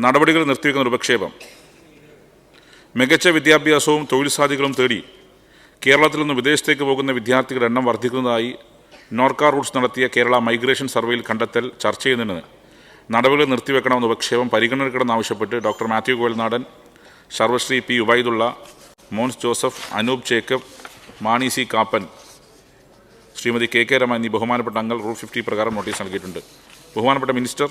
നടപടികൾ നിർത്തിവെക്കുന്ന ഉപക്ഷേപം. മികച്ച വിദ്യാഭ്യാസവും തൊഴിൽ സാധ്യതകളും തേടി കേരളത്തിൽ നിന്ന് വിദേശത്തേക്ക് പോകുന്ന വിദ്യാർത്ഥികളുടെ എണ്ണം വർദ്ധിക്കുന്നതായി നോർക്ക റൂട്ട്സ് നടത്തിയ കേരള മൈഗ്രേഷൻ സർവേയിൽ കണ്ടെത്തൽ ചർച്ച ചെയ്യുന്നതിന് നടപടികൾ നിർത്തിവെക്കണമെന്ന ഉപക്ഷേപം പരിഗണനയ്ക്കിടന്നാവശ്യപ്പെട്ട് ഡോക്ടർ മാത്യു കോയൽനാടൻ, സർവശ്രീ P Ubaidulla, Mons Joseph, Anoop Jacob, Mani C Kappan, Shrimati K K Rema എന്നീ ബഹുമാനപ്പെട്ട അംഗങ്ങൾ റൂൾ 50 പ്രകാരം നോട്ടീസ് നൽകിയിട്ടുണ്ട്. ബഹുമാനപ്പെട്ട മിനിസ്റ്റർ.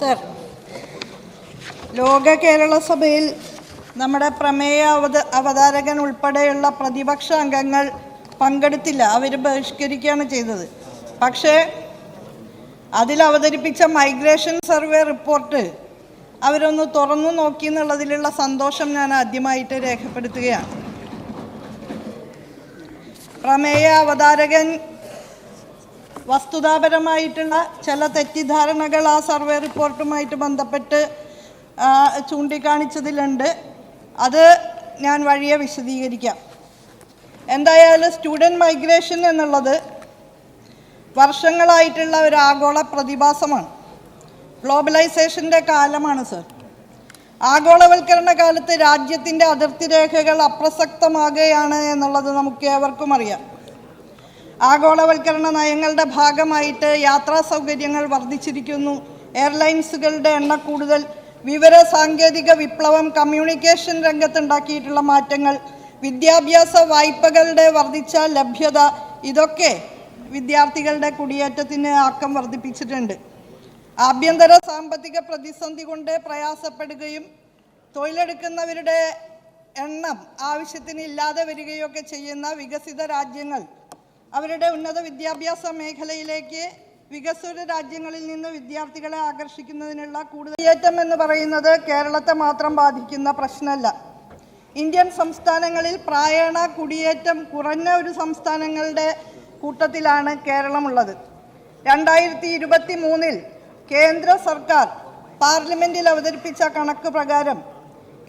സർ, ലോക കേരള സഭയിൽ നമ്മുടെ പ്രമേയ അവതാരകൻ ഉൾപ്പെടെയുള്ള പ്രതിപക്ഷ അംഗങ്ങൾ പങ്കെടുത്തില്ല. അവർ ബഹിഷ്കരിക്കുകയാണ് ചെയ്തത്. പക്ഷേ അതിൽ അവതരിപ്പിച്ച മൈഗ്രേഷൻ സർവേ റിപ്പോർട്ട് അവരൊന്ന് തുറന്നു നോക്കി എന്നുള്ളതിലുള്ള സന്തോഷം ഞാൻ ആദ്യമായിട്ട് രേഖപ്പെടുത്തുകയാണ്. പ്രമേയ അവതാരകൻ വസ്തുതാപരമായിട്ടുള്ള ചില തെറ്റിദ്ധാരണകൾ ആ സർവേ റിപ്പോർട്ടുമായിട്ട് ബന്ധപ്പെട്ട് ചൂണ്ടിക്കാണിച്ചതിലുണ്ട്. അത് ഞാൻ വഴിയെ വിശദീകരിക്കാം. എന്തായാലും സ്റ്റുഡൻറ് മൈഗ്രേഷൻ എന്നുള്ളത് വർഷങ്ങളായിട്ടുള്ള ഒരു ആഗോള പ്രതിഭാസമാണ്. ഗ്ലോബലൈസേഷൻ്റെ കാലമാണ് സർ. ആഗോളവൽക്കരണ കാലത്ത് രാജ്യത്തിൻ്റെ അതിർത്തി രേഖകൾ അപ്രസക്തമാകുകയാണ് എന്നുള്ളത് നമുക്ക് ഏവർക്കും അറിയാം. ആഗോളവൽക്കരണ നയങ്ങളുടെ ഭാഗമായിട്ട് യാത്രാ സൗകര്യങ്ങൾ വർദ്ധിച്ചിരിക്കുന്നു. എയർലൈൻസുകളുടെ കൂടുതൽ, വിവര സാങ്കേതിക വിപ്ലവം, കമ്മ്യൂണിക്കേഷൻ രംഗത്തുണ്ടാക്കിയിട്ടുള്ള മാറ്റങ്ങൾ, വിദ്യാഭ്യാസ വായ്പകളുടെ വർദ്ധിച്ച ലഭ്യത, ഇതൊക്കെ വിദ്യാർത്ഥികളുടെ കുടിയേറ്റത്തിന് ആക്കം വർദ്ധിപ്പിച്ചിട്ടുണ്ട്. ആഭ്യന്തര സാമ്പത്തിക പ്രതിസന്ധി കൊണ്ട് പ്രയാസപ്പെടുകയും തൊഴിലെടുക്കുന്നവരുടെ എണ്ണം ആവശ്യത്തിന് ഇല്ലാതെ വരികയൊക്കെ ചെയ്യുന്ന വികസിത രാജ്യങ്ങൾ അവരുടെ ഉന്നത വിദ്യാഭ്യാസ മേഖലയിലേക്ക് വികസ്വര രാജ്യങ്ങളിൽ നിന്ന് വിദ്യാർത്ഥികളെ ആകർഷിക്കുന്നതിനുള്ള കുടിയേറ്റം എന്ന് പറയുന്നത് കേരളത്തെ മാത്രം ബാധിക്കുന്ന പ്രശ്നമല്ല. ഇന്ത്യൻ സംസ്ഥാനങ്ങളിൽ പ്രായണ കുടിയേറ്റം കുറഞ്ഞ ഒരു സംസ്ഥാനങ്ങളുടെ കൂട്ടത്തിലാണ് കേരളമുള്ളത്. 2023 കേന്ദ്ര സർക്കാർ പാർലമെൻറ്റിൽ അവതരിപ്പിച്ച കണക്ക് പ്രകാരം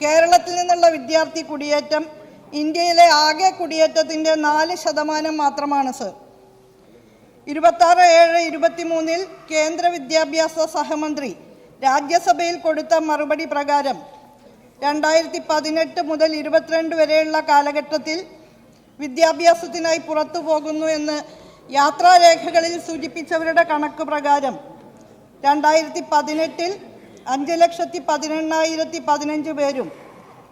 കേരളത്തിൽ നിന്നുള്ള വിദ്യാർത്ഥി കുടിയേറ്റം ഇന്ത്യയിലെ ആകെ കുടിയേറ്റത്തിൻ്റെ 4% മാത്രമാണ് സർ. 26/7/23 കേന്ദ്ര വിദ്യാഭ്യാസ സഹമന്ത്രി രാജ്യസഭയിൽ കൊടുത്ത മറുപടി പ്രകാരം 2018 മുതൽ 22 വരെയുള്ള കാലഘട്ടത്തിൽ വിദ്യാഭ്യാസത്തിനായി പുറത്തു പോകുന്നു എന്ന് യാത്രാരേഖകളിൽ സൂചിപ്പിച്ചവരുടെ കണക്ക് പ്രകാരം 2018 5,18,015 പേരും,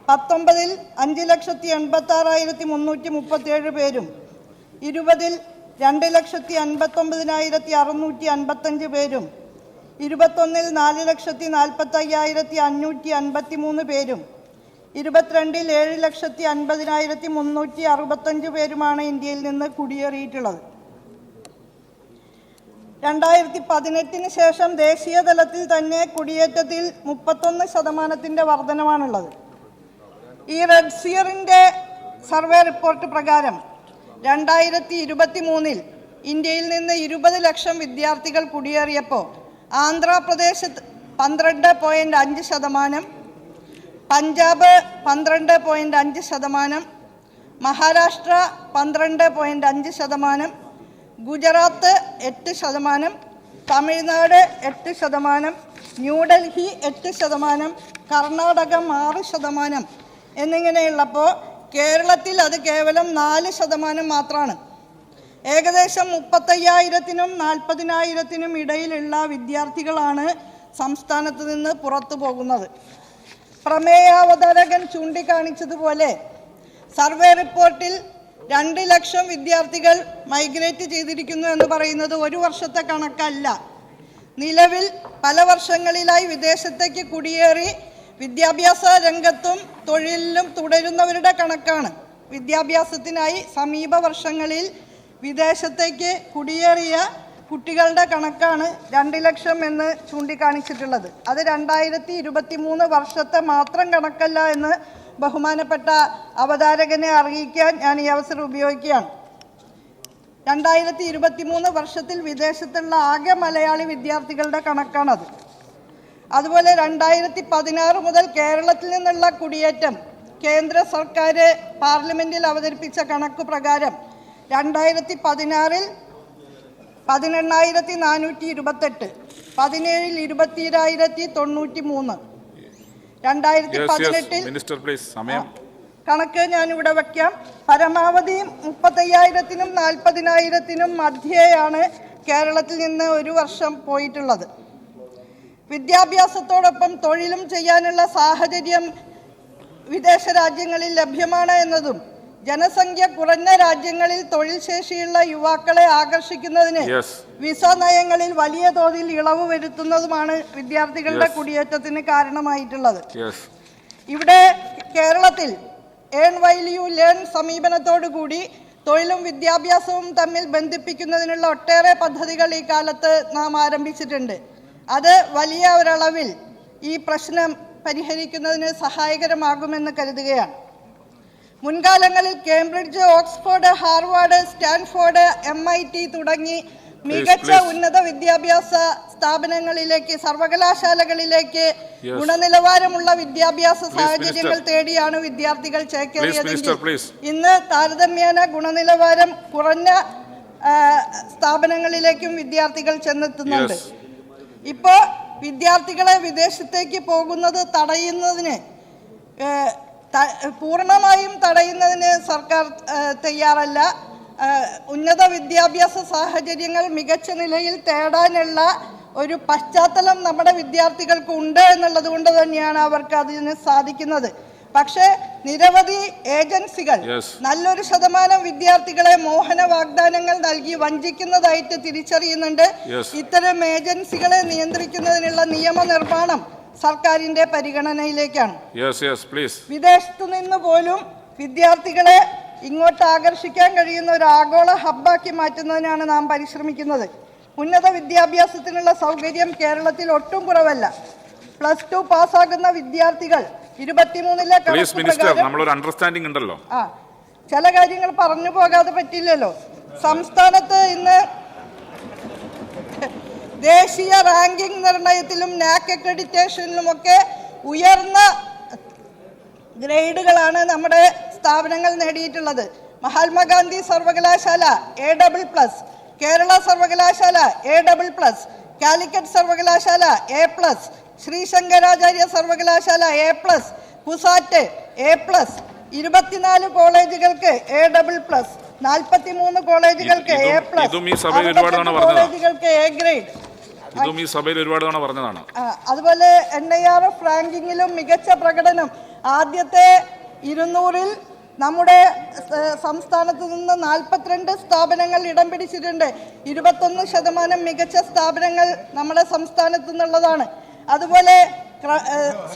19 5,86,337 പേരും, 20 2,59,655 പേരും, 21 4,45,553 പേരും, 22 7,50,365 പേരുമാണ് ഇന്ത്യയിൽ നിന്ന് കുടിയേറിയിട്ടുള്ളത്. 2018 ശേഷം ദേശീയ തലത്തിൽ തന്നെ കുടിയേറ്റത്തിൽ 31% വർധനമാണുള്ളത്. ഈ റെഡ് സിയറിൻ്റെ സർവേ റിപ്പോർട്ട് പ്രകാരം 2023 ഇന്ത്യയിൽ നിന്ന് 20 ലക്ഷം വിദ്യാർത്ഥികൾ കുടിയേറിയപ്പോൾ ആന്ധ്രാപ്രദേശ് 12.5%, പഞ്ചാബ് 12.5%, മഹാരാഷ്ട്ര 12.5%, ഗുജറാത്ത് 8%, തമിഴ്നാട് 8%, ന്യൂഡൽഹി 8%, കർണാടകം 6% എന്നിങ്ങനെയുള്ളപ്പോൾ കേരളത്തിൽ അത് കേവലം 4% മാത്രമാണ്. ഏകദേശം 35,000-നും 40,000-നും ഇടയിലുള്ള വിദ്യാർത്ഥികളാണ് സംസ്ഥാനത്ത് നിന്ന് പുറത്തു പോകുന്നത്. പ്രമേയാവതാരകൻ ചൂണ്ടിക്കാണിച്ചതുപോലെ സർവേ റിപ്പോർട്ടിൽ 2 ലക്ഷം വിദ്യാർത്ഥികൾ മൈഗ്രേറ്റ് ചെയ്തിരിക്കുന്നു എന്ന് പറയുന്നത് ഒരു വർഷത്തെ കണക്കല്ല. നിലവിൽ പല വർഷങ്ങളിലായി വിദേശത്തേക്ക് കുടിയേറി വിദ്യാഭ്യാസ രംഗത്തും തൊഴിലിലും തുടരുന്നവരുടെ കണക്കാണ്. വിദ്യാഭ്യാസത്തിനായി സമീപ വർഷങ്ങളിൽ വിദേശത്തേക്ക് കുടിയേറിയ കുട്ടികളുടെ കണക്കാണ് 2 ലക്ഷം എന്ന് ചൂണ്ടിക്കാണിച്ചിട്ടുള്ളത്. അത് 2023 വർഷത്തെ മാത്രം കണക്കല്ല എന്ന് ബഹുമാനപ്പെട്ട അവതാരകനെ അറിയിക്കാൻ ഞാൻ ഈ അവസരം ഉപയോഗിക്കുകയാണ്. 2023 വർഷത്തിൽ വിദേശത്തുള്ള ആകെ മലയാളി വിദ്യാർത്ഥികളുടെ കണക്കാണത്. അതുപോലെ 2016 മുതൽ കേരളത്തിൽ നിന്നുള്ള കുടിയേറ്റം കേന്ദ്ര സർക്കാർ പാർലമെൻറ്റിൽ അവതരിപ്പിച്ച കണക്ക് പ്രകാരം 2016 18,428, 17-ൽ 20,093, 2018-ൽ മിനിസ്റ്റർ പ്ലീസ് സമയം കണക്ക് ഞാനിവിടെ വയ്ക്കാം. പരമാവധി 35,000-നും 40,000-നും മധ്യേയാണ് കേരളത്തിൽ നിന്ന് ഒരു വർഷം പോയിട്ടുള്ളത്. വിദ്യാഭ്യാസത്തോടൊപ്പം തൊഴിലും ചെയ്യാനുള്ള സാഹചര്യം വിദേശ രാജ്യങ്ങളിൽ ലഭ്യമാണ് എന്നതും ജനസംഖ്യ കുറഞ്ഞ രാജ്യങ്ങളിൽ തൊഴിൽ ശേഷിയുള്ള യുവാക്കളെ ആകർഷിക്കുന്നതിന് വിസ നയങ്ങളിൽ വലിയ തോതിൽ ഇളവ് വരുത്തുന്നതുമാണ് വിദ്യാർത്ഥികളുടെ കുടിയേറ്റത്തിന് കാരണമായിട്ടുള്ളത്. ഇവിടെ കേരളത്തിൽ ഏൺ വൈൽ യു ലേൺ സമീപനത്തോടുകൂടി തൊഴിലും വിദ്യാഭ്യാസവും തമ്മിൽ ബന്ധിപ്പിക്കുന്നതിനുള്ള ഒട്ടേറെ പദ്ധതികൾ ഈ കാലത്ത് നാം ആരംഭിച്ചിട്ടുണ്ട്. അത് വലിയ ഒരളവിൽ ഈ പ്രശ്നം പരിഹരിക്കുന്നതിന് സഹായകരമാകുമെന്ന് കരുതുകയാണ്. മുൻകാലങ്ങളിൽ Cambridge, Oxford, Harvard, Stanford, MIT തുടങ്ങി മികച്ച ഉന്നത വിദ്യാഭ്യാസ സ്ഥാപനങ്ങളിലേക്ക്, സർവകലാശാലകളിലേക്ക് ഗുണനിലവാരമുള്ള വിദ്യാഭ്യാസ സാഹചര്യങ്ങൾ തേടിയാണ് വിദ്യാർത്ഥികൾ ചേക്കേറിയതെങ്കിൽ ഇന്ന് താരതമ്യേന ഗുണനിലവാരം കുറഞ്ഞ സ്ഥാപനങ്ങളിലേക്കും വിദ്യാർത്ഥികൾ ചെന്നെത്തുന്നുണ്ട്. ഇപ്പോൾ വിദ്യാർത്ഥികളെ വിദേശത്തേക്ക് പോകുന്നത് തടയുന്നതിന്, പൂർണ്ണമായും തടയുന്നതിന് സർക്കാർ തയ്യാറല്ല. ഉന്നത വിദ്യാഭ്യാസ സാഹചര്യങ്ങൾ മികച്ച നിലയിൽ തേടാനുള്ള ഒരു പശ്ചാത്തലം നമ്മുടെ വിദ്യാർത്ഥികൾക്ക് ഉണ്ട് എന്നുള്ളത് കൊണ്ട് തന്നെയാണ് അവർക്ക് അതിന് സാധിക്കുന്നത്. പക്ഷേ നിരവധി ഏജൻസികൾ നല്ലൊരു ശതമാനം വിദ്യാർത്ഥികളെ മോഹന വാഗ്ദാനങ്ങൾ നൽകി വഞ്ചിക്കുന്നതായിട്ട് തിരിച്ചറിയുന്നുണ്ട്. ഇത്തരം ഏജൻസികളെ നിയന്ത്രിക്കുന്നതിനുള്ള നിയമനിർമ്മാണം സർക്കാരിന്റെ പരിഗണനയിലേക്കാണ്. വിദേശത്തു നിന്ന് പോലും വിദ്യാർത്ഥികളെ ഇങ്ങോട്ട് ആകർഷിക്കാൻ കഴിയുന്ന ഒരു ആഗോള ഹബ്ബാക്കി മാറ്റുന്നതിനാണ് നാം പരിശ്രമിക്കുന്നത്. ഉന്നത വിദ്യാഭ്യാസത്തിനുള്ള സൗകര്യം കേരളത്തിൽ ഒട്ടും കുറവല്ല. +2 പാസ്സാകുന്ന വിദ്യാർത്ഥികൾ 23-ലെ അണ്ടർസ്റ്റാൻഡിംഗ് ഉണ്ടല്ലോ. ചില കാര്യങ്ങൾ പറഞ്ഞു പോകാതെ പറ്റില്ലല്ലോ. സംസ്ഥാനത്ത് ഇന്ന് ദേശീയ റാങ്കിംഗ് നിർണയത്തിലും NAC അക്രഡിറ്റേഷനിലുമൊക്കെ ഉയർന്ന ഗ്രേഡുകളാണ് നമ്മുടെ സ്ഥാപനങ്ങൾ നേടിയിട്ടുള്ളത്. മഹാത്മാഗാന്ധി സർവകലാശാല A++, കേരള സർവകലാശാല A++, കാലിക്കറ്റ് സർവകലാശാല A+, ശ്രീശങ്കരാചാര്യ സർവകലാശാല A+, കുസാറ്റ് A+, 24 കോളേജുകൾക്ക് A++, 43 കോളേജുകൾക്ക് A+, 60 കോളേജുകൾക്ക് A ഗ്രേഡ്. അതുപോലെ NIRF റാങ്കിങ്ങിലും മികച്ച പ്രകടനം. ആദ്യത്തെ 200-ൽ നമ്മുടെ സംസ്ഥാനത്ത് നിന്ന് 42 സ്ഥാപനങ്ങൾ ഇടം പിടിച്ചിട്ടുണ്ട്. 21% മികച്ച സ്ഥാപനങ്ങൾ നമ്മുടെ സംസ്ഥാനത്തു നിന്നുള്ളതാണ്. അതുപോലെ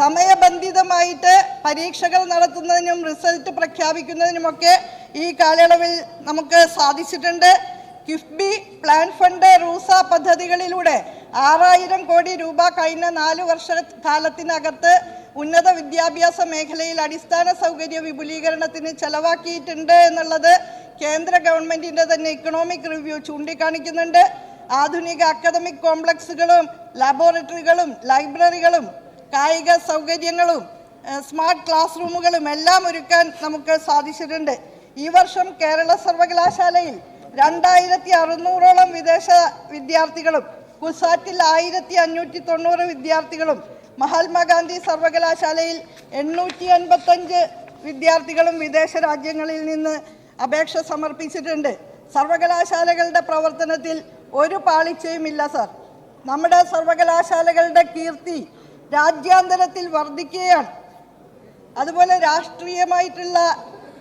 സമയബന്ധിതമായിട്ട് പരീക്ഷകൾ നടത്തുന്നതിനും റിസൾട്ട് പ്രഖ്യാപിക്കുന്നതിനുമൊക്കെ ഈ കാലയളവിൽ നമുക്ക് സാധിച്ചിട്ടുണ്ട്. കിഫ്ബി, പ്ലാൻ ഫണ്ട്, റൂസ പദ്ധതികളിലൂടെ 6,000 കോടി രൂപ കഴിഞ്ഞ 4 വർഷക്കാലത്തിനകത്ത് ഉന്നത വിദ്യാഭ്യാസ മേഖലയിൽ അടിസ്ഥാന സൗകര്യ വിപുലീകരണത്തിന് ചെലവാക്കിയിട്ടുണ്ട് എന്നുള്ളത് കേന്ദ്ര ഗവൺമെന്റിന്റെ തന്നെ ഇക്കണോമിക് റിവ്യൂ ചൂണ്ടിക്കാണിക്കുന്നുണ്ട്. ആധുനിക അക്കാദമിക് കോംപ്ലക്സുകളും ലബോറട്ടറികളും ലൈബ്രറികളും കായിക സൗകര്യങ്ങളും സ്മാർട്ട് ക്ലാസ് റൂമുകളും എല്ലാം ഒരുക്കാൻ നമുക്ക് സാധിച്ചിട്ടുണ്ട്. ഈ വർഷം കേരള സർവകലാശാലയിൽ 2,600-ഓളം വിദേശ വിദ്യാർത്ഥികളും കുസാറ്റിൽ 1,590 വിദ്യാർത്ഥികളും മഹാത്മാഗാന്ധി സർവകലാശാലയിൽ 855 വിദ്യാർത്ഥികളും വിദേശ രാജ്യങ്ങളിൽ നിന്ന് അപേക്ഷ സമർപ്പിച്ചിട്ടുണ്ട്. സർവകലാശാലകളുടെ പ്രവർത്തനത്തിൽ ഒരു പാളിച്ചയുമില്ല സർ. നമ്മുടെ സർവകലാശാലകളുടെ കീർത്തി രാജ്യാന്തരത്തിൽ വർദ്ധിക്കുകയാണ്. അതുപോലെ രാഷ്ട്രീയമായിട്ടുള്ള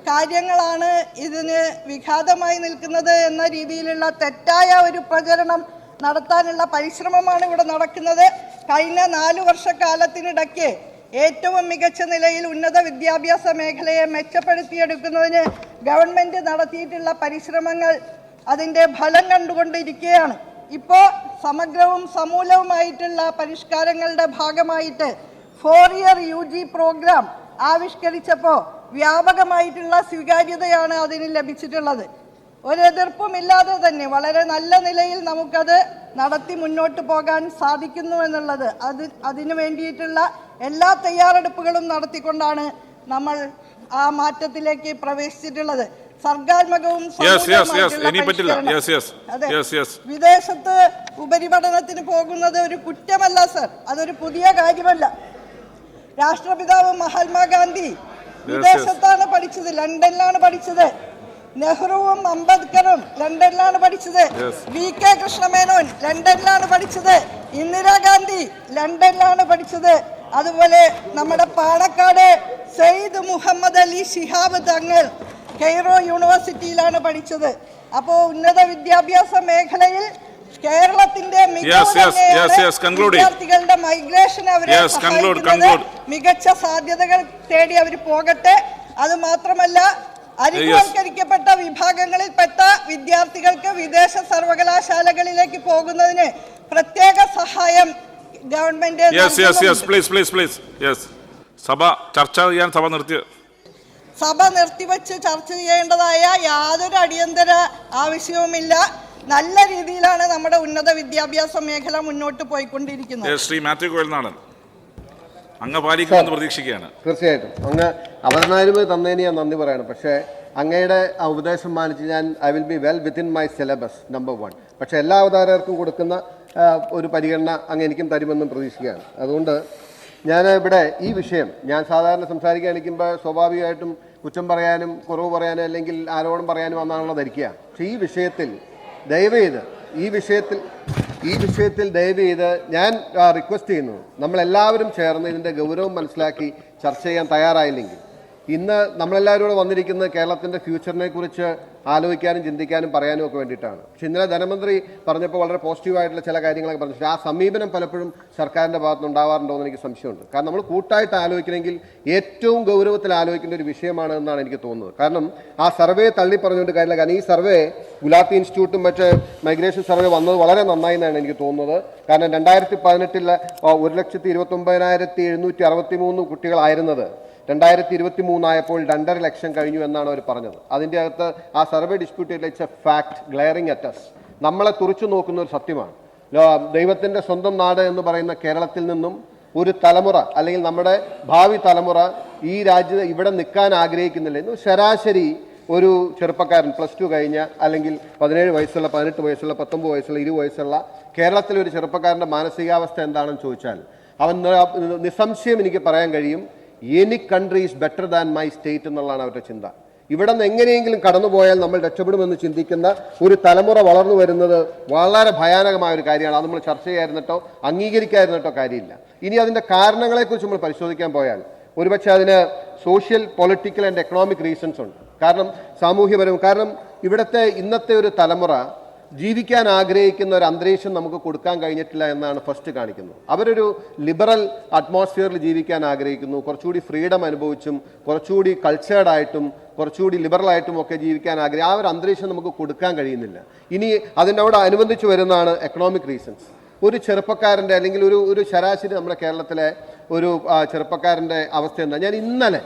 കാര്യങ്ങളാണ് ഇതിന് വിഘാതമായി നിൽക്കുന്നത് എന്ന രീതിയിലുള്ള തെറ്റായ ഒരു പ്രചരണം നടത്താനുള്ള പരിശ്രമമാണ് ഇവിടെ നടക്കുന്നത്. കഴിഞ്ഞ 4 വർഷക്കാലത്തിനിടയ്ക്ക് ഏറ്റവും മികച്ച നിലയിൽ ഉന്നത വിദ്യാഭ്യാസ മേഖലയെ മെച്ചപ്പെടുത്തിയെടുക്കുന്നതിന് ഗവൺമെൻറ് നടത്തിയിട്ടുള്ള പരിശ്രമങ്ങൾ അതിൻ്റെ ഫലം കണ്ടുകൊണ്ടിരിക്കുകയാണ്. ഇപ്പോൾ സമഗ്രവും സമൂലവുമായിട്ടുള്ള പരിഷ്കാരങ്ങളുടെ ഭാഗമായിട്ട് 4-year UG പ്രോഗ്രാം ആവിഷ്കരിച്ചപ്പോൾ വ്യാപകമായിട്ടുള്ള സ്വീകാര്യതയാണ് അതിന് ലഭിച്ചിട്ടുള്ളത്. ഒരെതിർപ്പുമില്ലാതെ തന്നെ വളരെ നല്ല നിലയിൽ നമുക്കത് നടത്തി മുന്നോട്ട് പോകാൻ സാധിക്കുന്നു എന്നുള്ളത് അതിനു വേണ്ടിയിട്ടുള്ള എല്ലാ തയ്യാറെടുപ്പുകളും നടത്തിക്കൊണ്ടാണ് നമ്മൾ ആ മാറ്റത്തിലേക്ക് പ്രവേശിച്ചിട്ടുള്ളത്. സർഗാത്മകവും വിദേശത്ത് ഉപരിപഠനത്തിന് പോകുന്നത് ഒരു കുറ്റമല്ല സർ, അതൊരു പുതിയ കാര്യമല്ല. രാഷ്ട്രപിതാവ് മഹാത്മാഗാന്ധി വിദേശത്താണ് പഠിച്ചത്, ലണ്ടനിലാണ് പഠിച്ചത്. നെഹ്റുവും അംബേദ്കറും ലണ്ടനിലാണ് പഠിച്ചത്. VK കൃഷ്ണമേനോൻ ലണ്ടനിലാണ് പഠിച്ചത്. ഇന്ദിരാഗാന്ധി ലണ്ടനിലാണ് പഠിച്ചത്. അതുപോലെ നമ്മുടെ പാണക്കാട് സയ്യിദ് മുഹമ്മദ് അലി ശിഹാബ് തങ്ങൾ കെയ്റോ യൂണിവേഴ്സിറ്റിയിലാണ് പഠിച്ചത്. അപ്പോൾ ഉന്നത വിദ്യാഭ്യാസ മേഖലയിൽ കേരളത്തിന്റെ വിദ്യാർത്ഥികളുടെ മൈഗ്രേഷൻ അവരെ മികച്ച സാധ്യതകൾ തേടി അവർ പോകട്ടെ. അത് മാത്രമല്ല, അരികുവൽക്കരിക്കപ്പെട്ട വിഭാഗങ്ങളിൽപ്പെട്ട വിദ്യാർത്ഥികൾക്ക് വിദേശ സർവകലാശാലകളിലേക്ക് പോകുന്നതിന് പ്രത്യേക സഹായം ഗവൺമെന്റ് സഭ നിർത്തിവെച്ച് ചർച്ച ചെയ്യേണ്ടതായ യാതൊരു അടിയന്തര ആവശ്യവുമില്ല. നല്ല രീതിയിലാണ് നമ്മുടെ ഉന്നത വിദ്യാഭ്യാസ മേഖല മുന്നോട്ട് പോയിക്കൊണ്ടിരിക്കുന്നത്. ശ്രീ മാത്യു കോയൽനാടൻ അങ്ങ് പാലിക്കുമെന്ന് പ്രതീക്ഷിക്കുകയാണ്. തീർച്ചയായിട്ടും അങ്ങ് അവതരണാനുമതി തന്നതിന് ഞാൻ നന്ദി പറയണം. പക്ഷേ അങ്ങയുടെ ആ ഉപദേശം മാനിച്ച് ഞാൻ I will be well within my syllabus number 1. പക്ഷേ എല്ലാ അവതാരകർക്കും കൊടുക്കുന്ന ഒരു പരിഗണന അങ്ങ് എനിക്കും തരുമെന്നും പ്രതീക്ഷിക്കുകയാണ്. അതുകൊണ്ട് ഞാൻ ഇവിടെ ഈ വിഷയം ഞാൻ സാധാരണ സംസാരിക്കാനിരിക്കുമ്പോൾ സ്വാഭാവികമായിട്ടും കുറ്റം പറയാനും കുറവ് പറയാനും അല്ലെങ്കിൽ ആരോപണം പറയാനും എന്നാണല്ലോ ധരിക്കുക. പക്ഷേ ഈ വിഷയത്തിൽ ദയവ് ചെയ്ത് ഞാൻ റിക്വസ്റ്റ് ചെയ്യുന്നു, നമ്മളെല്ലാവരും ചേർന്ന് ഇതിൻ്റെ ഗൗരവം മനസ്സിലാക്കി ചർച്ച ചെയ്യാൻ തയ്യാറായില്ലെങ്കിൽ ഇന്ന് നമ്മളെല്ലാവരും കൂടെ വന്നിരിക്കുന്നത് കേരളത്തിൻ്റെ ഫ്യൂച്ചറിനെ കുറിച്ച് ആലോചിക്കാനും ചിന്തിക്കാനും പറയാനും ഒക്കെ വേണ്ടിയിട്ടാണ്. പക്ഷെ ഇന്നലെ ധനമന്ത്രി പറഞ്ഞപ്പോൾ വളരെ പോസിറ്റീവായിട്ടുള്ള ചില കാര്യങ്ങളൊക്കെ പറഞ്ഞു. പക്ഷേ ആ സമീപനം പലപ്പോഴും സർക്കാരിൻ്റെ ഭാഗത്തുനിന്ന് ഉണ്ടാവാറുണ്ടോ എന്ന് എനിക്ക് സംശയമുണ്ട്. കാരണം നമ്മൾ കൂട്ടായിട്ട് ആലോചിക്കണമെങ്കിൽ ഏറ്റവും ഗൗരവത്തിൽ ആലോചിക്കേണ്ട ഒരു വിഷയമാണ് എന്നാണ് എനിക്ക് തോന്നുന്നത്. കാരണം ആ സർവേ തള്ളി പറഞ്ഞുകൊണ്ട് കാര്യമില്ല. കാരണം ഈ സർവേ ഗുലാത്തി ഇൻസ്റ്റിറ്റ്യൂട്ടും മറ്റ് മൈഗ്രേഷൻ സർവേ വന്നത് വളരെ നന്നായി എന്നാണ് എനിക്ക് തോന്നുന്നത്. കാരണം 2018 1,29,763 കുട്ടികളായിരുന്നത് 2023 ആയപ്പോൾ 2.5 ലക്ഷം കഴിഞ്ഞു എന്നാണ് അവർ പറഞ്ഞത്. അതിൻ്റെ അകത്ത് ആ survey dispute it's a fact glaring at us. നമ്മളെ തുറച്ചു നോക്കുന്ന ഒരു സത്യമാണ്. ദൈവത്തിൻ്റെ സ്വന്തം നാട് എന്ന് പറയുന്ന കേരളത്തിൽ നിന്നും ഒരു തലമുറ അല്ലെങ്കിൽ നമ്മുടെ ഭാവി തലമുറ ഈ രാജ്യത്ത് ഇവിടെ നിൽക്കാൻ ആഗ്രഹിക്കുന്നില്ല. ഇന്ന് ശരാശരി ഒരു ചെറുപ്പക്കാരൻ +2 കഴിഞ്ഞ അല്ലെങ്കിൽ 17 വയസ്സുള്ള 18 വയസ്സുള്ള 19 വയസ്സുള്ള 20 വയസ്സുള്ള കേരളത്തിലെ ഒരു ചെറുപ്പക്കാരൻ്റെ മാനസികാവസ്ഥ എന്താണെന്ന് ചോദിച്ചാൽ അവൻ നിസ്സംശയം എനിക്ക് പറയാൻ കഴിയും, any country is better than my state എന്നുള്ളതാണ് അവരുടെ ചിന്ത. ഇവിടെ നിന്ന് എങ്ങനെയെങ്കിലും കടന്നുപോയാൽ നമ്മൾ രക്ഷപ്പെടുമെന്ന് ചിന്തിക്കുന്ന ഒരു തലമുറ വളർന്നു വരുന്നത് വളരെ ഭയാനകമായ ഒരു കാര്യമാണ്. അത് നമ്മൾ ചർച്ച ചെയ്യാതിരുന്നിട്ടോ അംഗീകരിക്കാതിരുന്നിട്ടോ കാര്യമില്ല. ഇനി അതിൻ്റെ കാരണങ്ങളെക്കുറിച്ച് നമ്മൾ പരിശോധിക്കാൻ പോയാൽ ഒരുപക്ഷെ അതിന് social, political and economic reasons ഉണ്ട്. കാരണം കാരണം ഇവിടുത്തെ ഇന്നത്തെ ഒരു തലമുറ ജീവിക്കാൻ ആഗ്രഹിക്കുന്ന ഒരു അന്തരീക്ഷം നമുക്ക് കൊടുക്കാൻ കഴിഞ്ഞിട്ടില്ല എന്നാണ് ഫസ്റ്റ് കാണിക്കുന്നത്. അവരൊരു ലിബറൽ അറ്റ്മോസ്ഫിയറിൽ ജീവിക്കാൻ ആഗ്രഹിക്കുന്നു. കുറച്ചുകൂടി ഫ്രീഡം അനുഭവിച്ചും കുറച്ചുകൂടി കൾച്ചേർഡായിട്ടും കുറച്ചുകൂടി ലിബറലായിട്ടും ഒക്കെ ജീവിക്കാൻ ആ ഒരു അന്തരീക്ഷം നമുക്ക് കൊടുക്കാൻ കഴിയുന്നില്ല. ഇനി അതിനോട് അനുബന്ധിച്ച് വരുന്നതാണ് എക്കണോമിക് റീസൺസ്. ഒരു ചെറുപ്പക്കാരൻ്റെ അല്ലെങ്കിൽ ഒരു ശരാശരി നമ്മുടെ കേരളത്തിലെ ഒരു ചെറുപ്പക്കാരൻ്റെ അവസ്ഥ എന്താ? ഞാൻ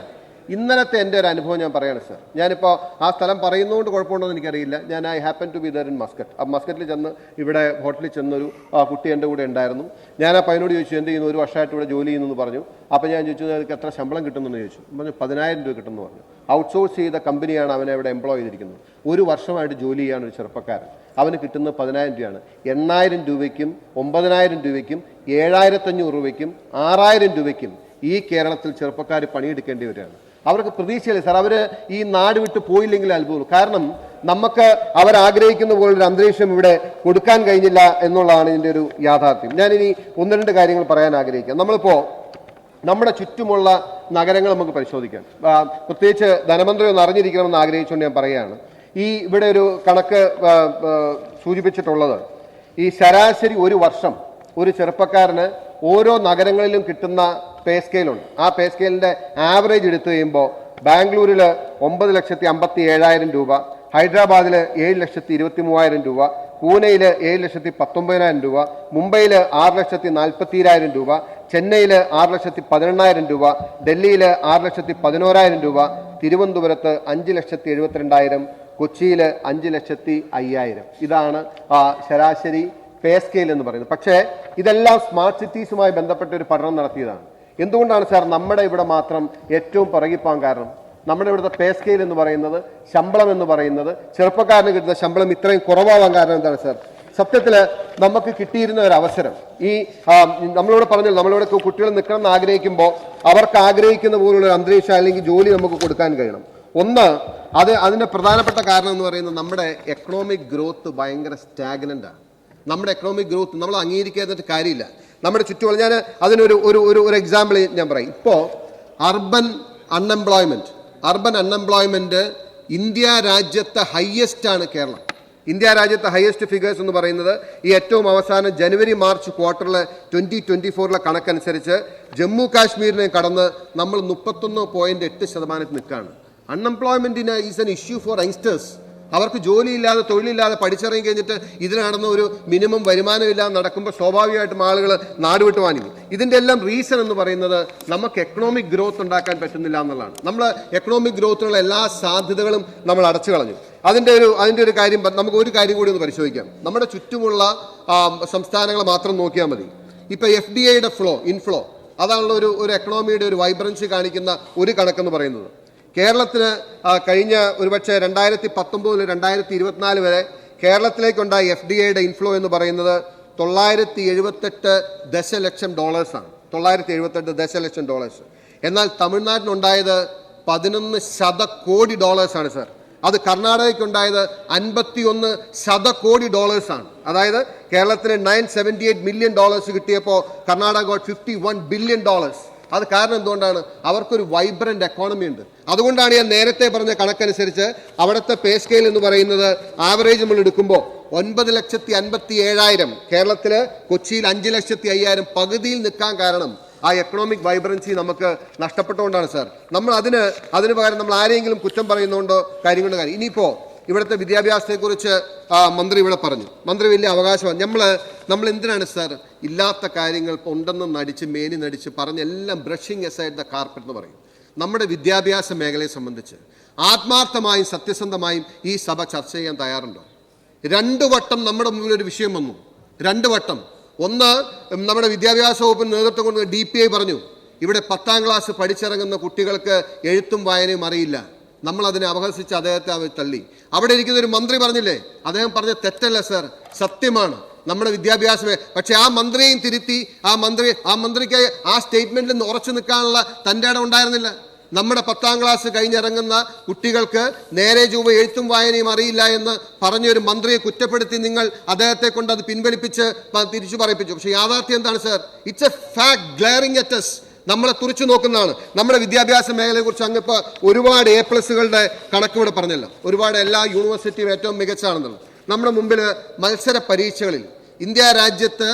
ഇന്നലത്തെ എൻ്റെ ഒരു അനുഭവം ഞാൻ പറയാണ് സർ. ഞാനിപ്പോൾ ആ സ്ഥലം പറയുന്നതുകൊണ്ട് കുഴപ്പമുണ്ടോ എന്ന് എനിക്കറിയില്ല. ഞാൻ I happen to be there in Muscat. ആ മസ്കറ്റിൽ ചെന്ന് ഇവിടെ ഹോട്ടലിൽ ചെന്നൊരു കുട്ടി എൻ്റെ കൂടെ ഉണ്ടായിരുന്നു. ഞാൻ ആ പയ്യനോട് ചോദിച്ചു, എന്ത് ചെയ്യുന്നു? 1 വർഷമായിട്ട് ഇവിടെ ജോലി ചെയ്യുന്നു പറഞ്ഞു. അപ്പോൾ ഞാൻ ചോദിച്ചു, നിങ്ങൾക്ക് എത്ര ശമ്പളം കിട്ടുമെന്ന് ചോദിച്ചു. പറഞ്ഞു 10,000 രൂപ കിട്ടുമെന്ന് പറഞ്ഞു. ഔട്ട്സോഴ്സ് ചെയ്ത കമ്പനിയാണ് അവനെ ഇവിടെ എംപ്ലോയ് ചെയ്തിരിക്കുന്നത്. 1 വർഷമായിട്ട് ജോലി ചെയ്യാണ് ഒരു ചെറുപ്പക്കാരൻ. അവന് കിട്ടുന്നത് 10,000 രൂപയാണ്. 8,000 രൂപയ്ക്കും 9,000 രൂപയ്ക്കും 7,500 രൂപയ്ക്കും 6,000 രൂപയ്ക്കും ഈ കേരളത്തിൽ ചെറുപ്പക്കാർ പണിയെടുക്കേണ്ടി വരികയാണ്. അവർക്ക് പ്രതീക്ഷയില്ല സാർ. അവർ ഈ നാട് വിട്ട് പോയില്ലെങ്കിൽ അത്ഭുതം. കാരണം നമുക്ക് അവരാഗ്രഹിക്കുന്ന പോലൊരു അന്തരീക്ഷം ഇവിടെ കൊടുക്കാൻ കഴിഞ്ഞില്ല എന്നുള്ളതാണ് ഇതിൻ്റെ ഒരു യാഥാർത്ഥ്യം. ഞാനിനി 1-2 കാര്യങ്ങൾ പറയാൻ ആഗ്രഹിക്കാം. നമ്മളിപ്പോൾ നമ്മുടെ ചുറ്റുമുള്ള നഗരങ്ങൾ നമുക്ക് പരിശോധിക്കാം. പ്രത്യേകിച്ച് ധനമന്ത്രി ഒന്ന് അറിഞ്ഞിരിക്കണമെന്ന് ആഗ്രഹിച്ചുകൊണ്ട് ഞാൻ പറയുകയാണ്. ഇവിടെ ഒരു കണക്ക് സൂചിപ്പിച്ചിട്ടുള്ളത്, ഈ ശരാശരി ഒരു വർഷം ഒരു ചെറുപ്പക്കാരന് ഓരോ നഗരങ്ങളിലും കിട്ടുന്ന പേ സ്കെയിലുണ്ട്. ആ പേ സ്കെയിലിൻ്റെ ആവറേജ് എടുത്തു കഴിയുമ്പോൾ ബാംഗ്ലൂരിൽ 9,57,000 രൂപ, ഹൈദരാബാദിൽ 7,23,000 രൂപ, പൂനെയിൽ 7,19,000 രൂപ, മുംബൈയിൽ 6,40,000 രൂപ, ചെന്നൈയിൽ 6,18,000 രൂപ, ഡൽഹിയിൽ 6,11,000 രൂപ, തിരുവനന്തപുരത്ത് 5,72,000, കൊച്ചിയിൽ 5,05,000. ഇതാണ് ശരാശരി പേ സ്കെയിൽ എന്ന് പറയുന്നത്. പക്ഷേ ഇതെല്ലാം സ്മാർട്ട് സിറ്റീസുമായി ബന്ധപ്പെട്ട ഒരു പഠനം നടത്തിയതാണ്. എന്തുകൊണ്ടാണ് സാർ നമ്മുടെ ഇവിടെ മാത്രം ഏറ്റവും പിറകിപ്പോകാൻ കാരണം? നമ്മുടെ ഇവിടുത്തെ പേ സ്കെയിൽ എന്ന് പറയുന്നത്, ശമ്പളം എന്ന് പറയുന്നത്, ചെറുപ്പക്കാരന് കിട്ടുന്ന ശമ്പളം ഇത്രയും കുറവാകാൻ കാരണം എന്താണ് സാർ? സത്യത്തിൽ നമുക്ക് കിട്ടിയിരുന്ന ഒരു അവസരം, ഈ നമ്മളിവിടെ പറഞ്ഞല്ലോ, നമ്മളിവിടെ കുട്ടികൾ നിൽക്കണം എന്ന് ആഗ്രഹിക്കുമ്പോൾ അവർക്ക് ആഗ്രഹിക്കുന്ന പോലുള്ള ഒരു അന്തരീക്ഷം അല്ലെങ്കിൽ ജോലി നമുക്ക് കൊടുക്കാൻ കഴിയണം. ഒന്ന്, അതിൻ്റെ പ്രധാനപ്പെട്ട കാരണം എന്ന് പറയുന്നത് നമ്മുടെ എക്കണോമിക് ഗ്രോത്ത് ഭയങ്കര സ്റ്റാഗ്നൻ്റ് ആണ്. നമ്മുടെ എക്കണോമിക് ഗ്രോത്ത് നമ്മൾ അംഗീകരിക്കാതിട്ട് കാര്യമില്ല. നമ്മുടെ ചുറ്റുപാട്, ഞാൻ അതിനൊരു ഒരു എക്സാമ്പിൾ ഞാൻ പറയും. ഇപ്പോൾ അർബൻ അൺഎംപ്ലോയ്മെൻറ്റ് ഇന്ത്യ രാജ്യത്തെ ഹയസ്റ്റ് ആണ് കേരളം. ഇന്ത്യ രാജ്യത്തെ ഹയസ്റ്റ് ഫിഗേഴ്സ് എന്ന് പറയുന്നത് ഈ ഏറ്റവും അവസാനം ജനുവരി മാർച്ച് ക്വാർട്ടറിലെ 2024 കണക്കനുസരിച്ച് ജമ്മു കാശ്മീരിനെ കടന്ന് നമ്മൾ 31.8% നിൽക്കുകയാണ്. അൺഎംപ്ലോയ്മെൻറ്റിന് is an issue for youngsters. അവർക്ക് ജോലിയില്ലാതെ, തൊഴിലില്ലാതെ, പഠിച്ചിറങ്ങി കഴിഞ്ഞിട്ട് ഇതിൽ നടന്ന ഒരു മിനിമം വരുമാനമില്ലാതെ നടക്കുമ്പോൾ സ്വാഭാവികമായിട്ടും ആളുകൾ നാടുവിട്ട് വാങ്ങിക്കും. ഇതിൻ്റെ എല്ലാം റീസൺ എന്ന് പറയുന്നത് നമുക്ക് എക്കണോമിക് ഗ്രോത്ത് ഉണ്ടാക്കാൻ പറ്റുന്നില്ല എന്നുള്ളതാണ്. നമ്മൾ എക്കണോമിക് ഗ്രോത്തിനുള്ള എല്ലാ സാധ്യതകളും നമ്മൾ അടച്ചു കളഞ്ഞു. അതിൻ്റെ ഒരു കാര്യം, നമുക്ക് ഒരു കാര്യം കൂടി ഒന്ന് പരിശോധിക്കാം. നമ്മുടെ ചുറ്റുമുള്ള സംസ്ഥാനങ്ങൾ മാത്രം നോക്കിയാൽ മതി. ഇപ്പോൾ FDIയുടെ ഇൻഫ്ലോ, അതാണല്ലോ ഒരു എക്കണോമിയുടെ ഒരു വൈബ്രൻസി കാണിക്കുന്ന ഒരു കണക്കെന്ന് പറയുന്നത്. കേരളത്തിന് കഴിഞ്ഞ ഒരുപക്ഷെ 2019 2024 വരെ കേരളത്തിലേക്കുണ്ടായ FDIയുടെ ഇൻഫ്ലോ എന്ന് പറയുന്നത് $978 ദശലക്ഷം. $978 എന്നാൽ തമിഴ്നാട്ടിനുണ്ടായത് $11 കോടി ആണ് സാർ. അത് കർണാടകയ്ക്കുണ്ടായത് $51 കോടി ആണ്. അതായത് കേരളത്തിന് $978 മില്യൺ കിട്ടിയപ്പോൾ കർണാടക ഗോട്ട് $51 ബില്യൺ. അത് കാരണം എന്തുകൊണ്ടാണ്? അവർക്കൊരു വൈബ്രന്റ് എക്കോണമി ഉണ്ട്. അതുകൊണ്ടാണ് ഞാൻ നേരത്തെ പറഞ്ഞ കണക്കനുസരിച്ച് അവിടുത്തെ പേ സ്കെയിൽ എന്ന് പറയുന്നത് ആവറേജ് നമ്മൾ എടുക്കുമ്പോൾ 9,57,000, കേരളത്തിൽ കൊച്ചിയിൽ 5,05,000, പകുതിയിൽ നിൽക്കാൻ കാരണം ആ എക്കണോമിക് വൈബ്രൻസി നമുക്ക് നഷ്ടപ്പെട്ടുകൊണ്ടാണ് സാർ. നമ്മൾ അതിന് പകരം നമ്മൾ ആരെങ്കിലും കുറ്റം പറയുന്നതുകൊണ്ടോ കാര്യം കൊണ്ട് കാര്യം. ഇനിയിപ്പോൾ ഇവിടുത്തെ വിദ്യാഭ്യാസത്തെക്കുറിച്ച് മന്ത്രി ഇവിടെ പറഞ്ഞു. മന്ത്രി വലിയ അവകാശമാണ്. നമ്മൾ എന്തിനാണ് സാർ ഇല്ലാത്ത കാര്യങ്ങൾ ഉണ്ടെന്ന് മേനി നടിച്ച് പറഞ്ഞെല്ലാം ബ്രഷിങ് എസൈഡ് ദ കാർപ്പറ്റ് എന്ന് പറയും. നമ്മുടെ വിദ്യാഭ്യാസ മേഖലയെ സംബന്ധിച്ച് ആത്മാർത്ഥമായും സത്യസന്ധമായും ഈ സഭ ചർച്ച ചെയ്യാൻ തയ്യാറുണ്ടോ? 2 വട്ടം നമ്മുടെ മുമ്പിൽ ഒരു വിഷയം വന്നു. 2 വട്ടം. ഒന്ന്, നമ്മുടെ വിദ്യാഭ്യാസ വകുപ്പിന് നേതൃത്വം കൊണ്ട് DPI പറഞ്ഞു ഇവിടെ 10ാം ക്ലാസ് പഠിച്ചിറങ്ങുന്ന കുട്ടികൾക്ക് എഴുത്തും വായനയും അറിയില്ല. നമ്മൾ അതിനെ അപഹസിച്ച് അദ്ദേഹത്തെ തള്ളി. അവിടെ ഇരിക്കുന്ന ഒരു മന്ത്രി പറഞ്ഞില്ലേ, അദ്ദേഹം പറഞ്ഞ തെറ്റല്ല സാർ, സത്യമാണ്. നമ്മുടെ വിദ്യാഭ്യാസമേ, പക്ഷെ ആ മന്ത്രിയെയും തിരുത്തി ആ മന്ത്രിക്ക് ആ സ്റ്റേറ്റ്മെന്റിൽ നിന്ന് ഉറച്ചു നിൽക്കാനുള്ള തൻ്റെ ഇടം ഉണ്ടായിരുന്നില്ല. നമ്മുടെ 10ാം ക്ലാസ് കഴിഞ്ഞിറങ്ങുന്ന കുട്ടികൾക്ക് നേരെ ചൊവ്വ എഴുത്തും വായനയും അറിയില്ല എന്ന് പറഞ്ഞൊരു മന്ത്രിയെ കുറ്റപ്പെടുത്തി നിങ്ങൾ അദ്ദേഹത്തെ കൊണ്ട് അത് പിൻവലിപ്പിച്ച് തിരിച്ചു പറയിപ്പിച്ചു. പക്ഷെ യാഥാർത്ഥ്യം എന്താണ് sir? It's a fact glaring at us. നമ്മളെ തുറച്ചു നോക്കുന്നതാണ്. നമ്മുടെ വിദ്യാഭ്യാസ മേഖലയെക്കുറിച്ച് അങ്ങിപ്പോൾ ഒരുപാട് A+കളുടെ കണക്ക് ഇവിടെ പറഞ്ഞല്ലോ. ഒരുപാട് എല്ലാ യൂണിവേഴ്സിറ്റിയും ഏറ്റവും മികച്ചാണെന്നുള്ളത്. നമ്മുടെ മുമ്പിൽ മത്സര പരീക്ഷകളിൽ ഇന്ത്യ രാജ്യത്ത്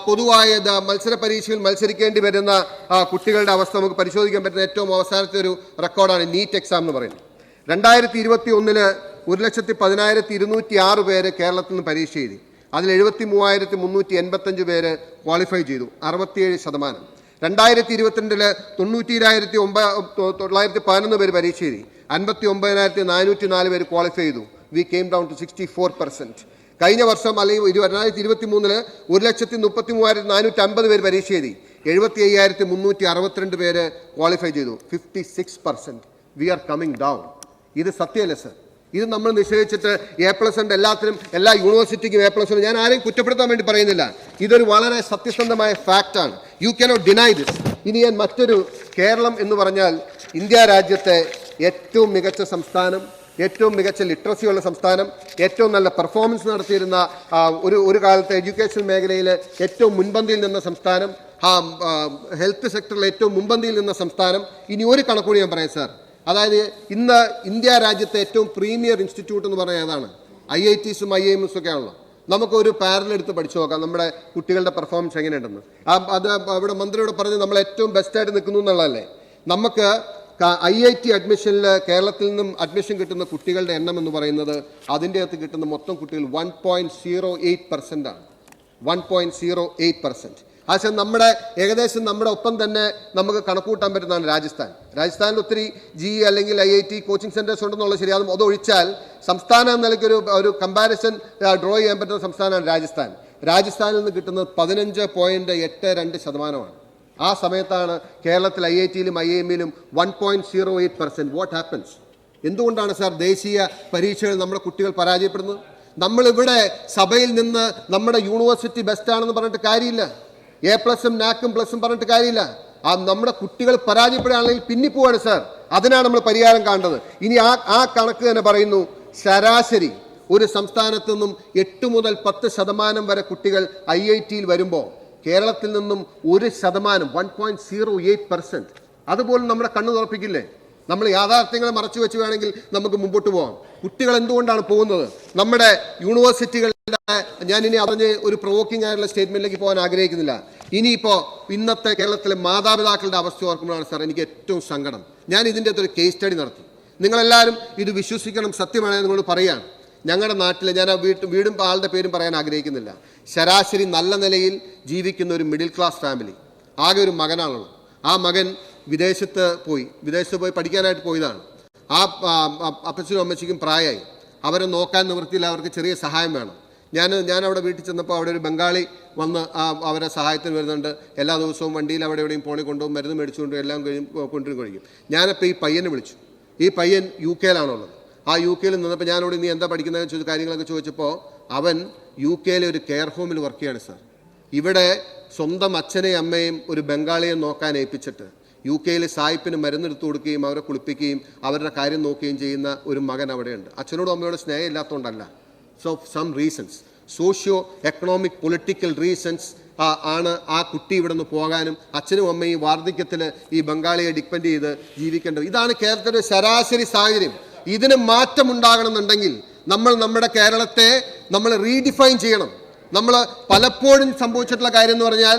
പൊതുവായ മത്സര പരീക്ഷയിൽ മത്സരിക്കേണ്ടി വരുന്ന കുട്ടികളുടെ അവസ്ഥ നമുക്ക് പരിശോധിക്കാൻ പറ്റുന്ന ഏറ്റവും അവസാനത്തെ ഒരു റെക്കോർഡാണ് നീറ്റ് എക്സാം എന്ന് പറയുന്നത്. 2021 1,10,206 പേര് കേരളത്തിൽ നിന്ന് പരീക്ഷ എഴുതി. അതിൽ 73,385 പേര് ക്വാളിഫൈ ചെയ്തു, 67%. 2022 90,911 പേര് പരീക്ഷ എഴുതി, 59,404 പേര് ക്വാളിഫൈ ചെയ്തു. We came down to 64%. കഴിഞ്ഞ വർഷം അല്ലെങ്കിൽ 2023 1,33,450 പേര് പരീക്ഷ എഴുതി, 75,362 പേര് ക്വാളിഫൈ ചെയ്തു, 56%. We are coming down. ഇത് സത്യമല്ലേ സർ? ഇത് നമ്മൾ നിശ്ചയിച്ചിട്ട് A+ ഉണ്ട് എല്ലാത്തിനും, എല്ലാ യൂണിവേഴ്സിറ്റിക്കും A+ ഉണ്ട്. ഞാൻ ആരെയും കുറ്റപ്പെടുത്താൻ വേണ്ടി പറയുന്നില്ല. ഇതൊരു വളരെ സത്യസന്ധമായ ഫാക്റ്റാണ്. You cannot deny this. ഇനി ഞാൻ മറ്റൊരു, കേരളം എന്ന് പറഞ്ഞാൽ ഇന്ത്യ രാജ്യത്തെ ഏറ്റവും മികച്ച സംസ്ഥാനം, ഏറ്റവും മികച്ച ലിറ്ററസിയുള്ള സംസ്ഥാനം, ഏറ്റവും നല്ല പെർഫോമൻസ് നടത്തിയിരുന്ന ഒരു കാലത്തെ എഡ്യൂക്കേഷൻ മേഖലയിൽ ഏറ്റവും മുൻപന്തിയിൽ നിന്ന സംസ്ഥാനം, ഹെൽത്ത് സെക്ടറിൽ ഏറ്റവും മുൻപന്തിയിൽ നിന്ന സംസ്ഥാനം. ഇനി ഒരു കണക്കൂടി ഞാൻ പറയാം സാർ. അതായത് ഇന്ന് ഇന്ത്യ രാജ്യത്തെ ഏറ്റവും പ്രീമിയർ ഇൻസ്റ്റിറ്റ്യൂട്ട് എന്ന് പറഞ്ഞാൽ ഏതാണ്? IITസും IIMs ഒക്കെ ആണല്ലോ. നമുക്കൊരു പാരലെടുത്ത് പഠിച്ചു നോക്കാം നമ്മുടെ കുട്ടികളുടെ പെർഫോമൻസ് എങ്ങനെയുണ്ടെന്ന്. അത് അവിടെ മന്ത്രിയോട് പറഞ്ഞ് നമ്മൾ ഏറ്റവും ബെസ്റ്റായിട്ട് നിൽക്കുന്നു എന്നുള്ളതല്ലേ. നമുക്ക് IIT അഡ്മിഷനിൽ കേരളത്തിൽ നിന്നും അഡ്മിഷൻ കിട്ടുന്ന കുട്ടികളുടെ എണ്ണം എന്ന് പറയുന്നത് അതിൻ്റെ അകത്ത് കിട്ടുന്ന മൊത്തം കുട്ടികൾ 1.08% ആണ്. 1.08%. പക്ഷേ ഏകദേശം നമ്മുടെ ഒപ്പം തന്നെ നമുക്ക് കണക്കൂട്ടാൻ പറ്റുന്നതാണ് രാജസ്ഥാനിൽ ഒത്തിരി GE അല്ലെങ്കിൽ IIT കോച്ചിങ് സെൻറ്റേഴ്സ് ഉണ്ടെന്നുള്ളത് ശരി. അതൊഴിച്ചാൽ സംസ്ഥാനം എന്ന നിലയ്ക്ക് ഒരു കമ്പാരിസൺ ഡ്രോ ചെയ്യാൻ പറ്റുന്ന സംസ്ഥാനമാണ് രാജസ്ഥാനിൽ നിന്ന് കിട്ടുന്നത് 15.82%. ആ സമയത്താണ് കേരളത്തിൽ IIT-യിലും IIM-ലും 1.08%. What happens? എന്തുകൊണ്ടാണ് സാർ ദേശീയ പരീക്ഷകൾ നമ്മുടെ കുട്ടികൾ പരാജയപ്പെടുന്നത്? നമ്മളിവിടെ സഭയിൽ നിന്ന് നമ്മുടെ യൂണിവേഴ്സിറ്റി ബെസ്റ്റാണെന്ന് പറഞ്ഞിട്ട് കാര്യമില്ല. A+ഉം NAC+ഉം പറഞ്ഞിട്ട് കാര്യമില്ല. നമ്മുടെ കുട്ടികൾ പരാജയപ്പെടുകയാണെങ്കിൽ പിന്നിപ്പോവാണ് സാർ. അതിനാണ് നമ്മൾ പരിഹാരം കാണേണ്ടത്. ഇനി ആ കണക്ക് തന്നെ പറയുന്നു, ശരാശരി ഒരു സംസ്ഥാനത്തു നിന്നും 8 മുതൽ 10% വരെ കുട്ടികൾ IIT-യിൽ വരുമ്പോൾ കേരളത്തിൽ നിന്നും 1% 1.08%. അതുപോലും നമ്മുടെ കണ്ണു തുറപ്പിക്കില്ലേ? നമ്മൾ യാഥാർത്ഥ്യങ്ങളെ മറച്ചു വെച്ച് വേണമെങ്കിൽ നമുക്ക് മുമ്പോട്ട് പോകാം. കുട്ടികൾ എന്തുകൊണ്ടാണ് പോകുന്നത്? നമ്മുടെ യൂണിവേഴ്സിറ്റികളുടെ, ഞാനിനി അറിഞ്ഞ് ഒരു പ്രൊവോക്കിംഗ് ആയിട്ടുള്ള സ്റ്റേറ്റ്മെന്റിലേക്ക് പോകാൻ ആഗ്രഹിക്കുന്നില്ല. ഇനിയിപ്പോൾ ഇന്നത്തെ കേരളത്തിലെ മാതാപിതാക്കളുടെ അവസ്ഥ ഓർക്കുമ്പോഴാണ് സാർ എനിക്ക് ഏറ്റവും സങ്കടം. ഞാൻ ഇതിൻ്റെ ഒരു കേസ് സ്റ്റഡി നടത്തി. നിങ്ങളെല്ലാവരും ഇത് വിശ്വസിക്കണം, സത്യമാണ് നിങ്ങളോട് പറയുകയാണ്. ഞങ്ങളുടെ നാട്ടിൽ, ഞാൻ ആ വീടും ആളുടെ പേരും പറയാൻ ആഗ്രഹിക്കുന്നില്ല, ശരാശരി നല്ല നിലയിൽ ജീവിക്കുന്ന ഒരു മിഡിൽ ക്ലാസ് ഫാമിലി, ആകെ ഒരു മകനാണുള്ളത്. ആ മകൻ വിദേശത്ത് പോയി പഠിക്കാനായിട്ട് പോയതാണ്. ആ അപ്പച്ചനും അമ്മച്ചിക്കും പ്രായമായി. അവരെ നോക്കാൻ നിവൃത്തിയില്ല, അവർക്ക് ചെറിയ സഹായം വേണം. ഞാൻ അവിടെ വീട്ടിൽ ചെന്നപ്പോൾ അവിടെ ഒരു ബംഗാളി വന്ന് അവരെ സഹായത്തിന് വരുന്നുണ്ട്. എല്ലാ ദിവസവും വണ്ടിയിൽ അവിടെ എവിടെയും കൊണ്ടുപോകും, മരുന്ന് മേടിച്ചുകൊണ്ട് എല്ലാം കൊണ്ടുവരും കഴിക്കും. ഞാനപ്പോൾ ഈ പയ്യനെ വിളിച്ചു. ഈ പയ്യൻ UK-യിലാണുള്ളത്. ആ UK-യിൽ നിന്നപ്പോൾ ഞാനോട് നീ എന്താ പഠിക്കുന്നതെന്ന് ചോദിച്ചു കാര്യങ്ങളൊക്കെ ചോദിച്ചപ്പോൾ അവൻ UK-യിലെ ഒരു കെയർ ഹോമിൽ വർക്ക് ചെയ്യാണ് സാർ. ഇവിടെ സ്വന്തം അച്ഛനെയും അമ്മയും ഒരു ബംഗാളിയെ നോക്കാൻ ഏൽപ്പിച്ചിട്ട് UK-യിൽ സായിപ്പിന് മരുന്നെടുത്ത് കൊടുക്കുകയും അവരെ കുളിപ്പിക്കുകയും അവരുടെ കാര്യം നോക്കുകയും ചെയ്യുന്ന ഒരു മകൻ അവിടെയുണ്ട്. അച്ഛനോടും അമ്മയോടും സ്നേഹം ഇല്ലാത്തതുകൊണ്ടല്ല. So some reasons, socio economic political reasons ആണ് ആ കുട്ടി ഇവിടെ നിന്ന് പോകാനും അച്ഛനും അമ്മയും വാർദ്ധക്യത്തിൽ ഈ ബംഗാളിയെ ഡിപ്പെൻഡ് ചെയ്ത് ജീവിക്കേണ്ടത്. ഇതാണ് കേരളത്തിൻ്റെ ശരാശരി സാഹചര്യം. ഇതിന് മാറ്റമുണ്ടാകണമെന്നുണ്ടെങ്കിൽ നമ്മുടെ കേരളത്തെ നമ്മൾ റീഡിഫൈൻ ചെയ്യണം. നമ്മൾ പലപ്പോഴും സംഭവിച്ചിട്ടുള്ള കാര്യം എന്ന് പറഞ്ഞാൽ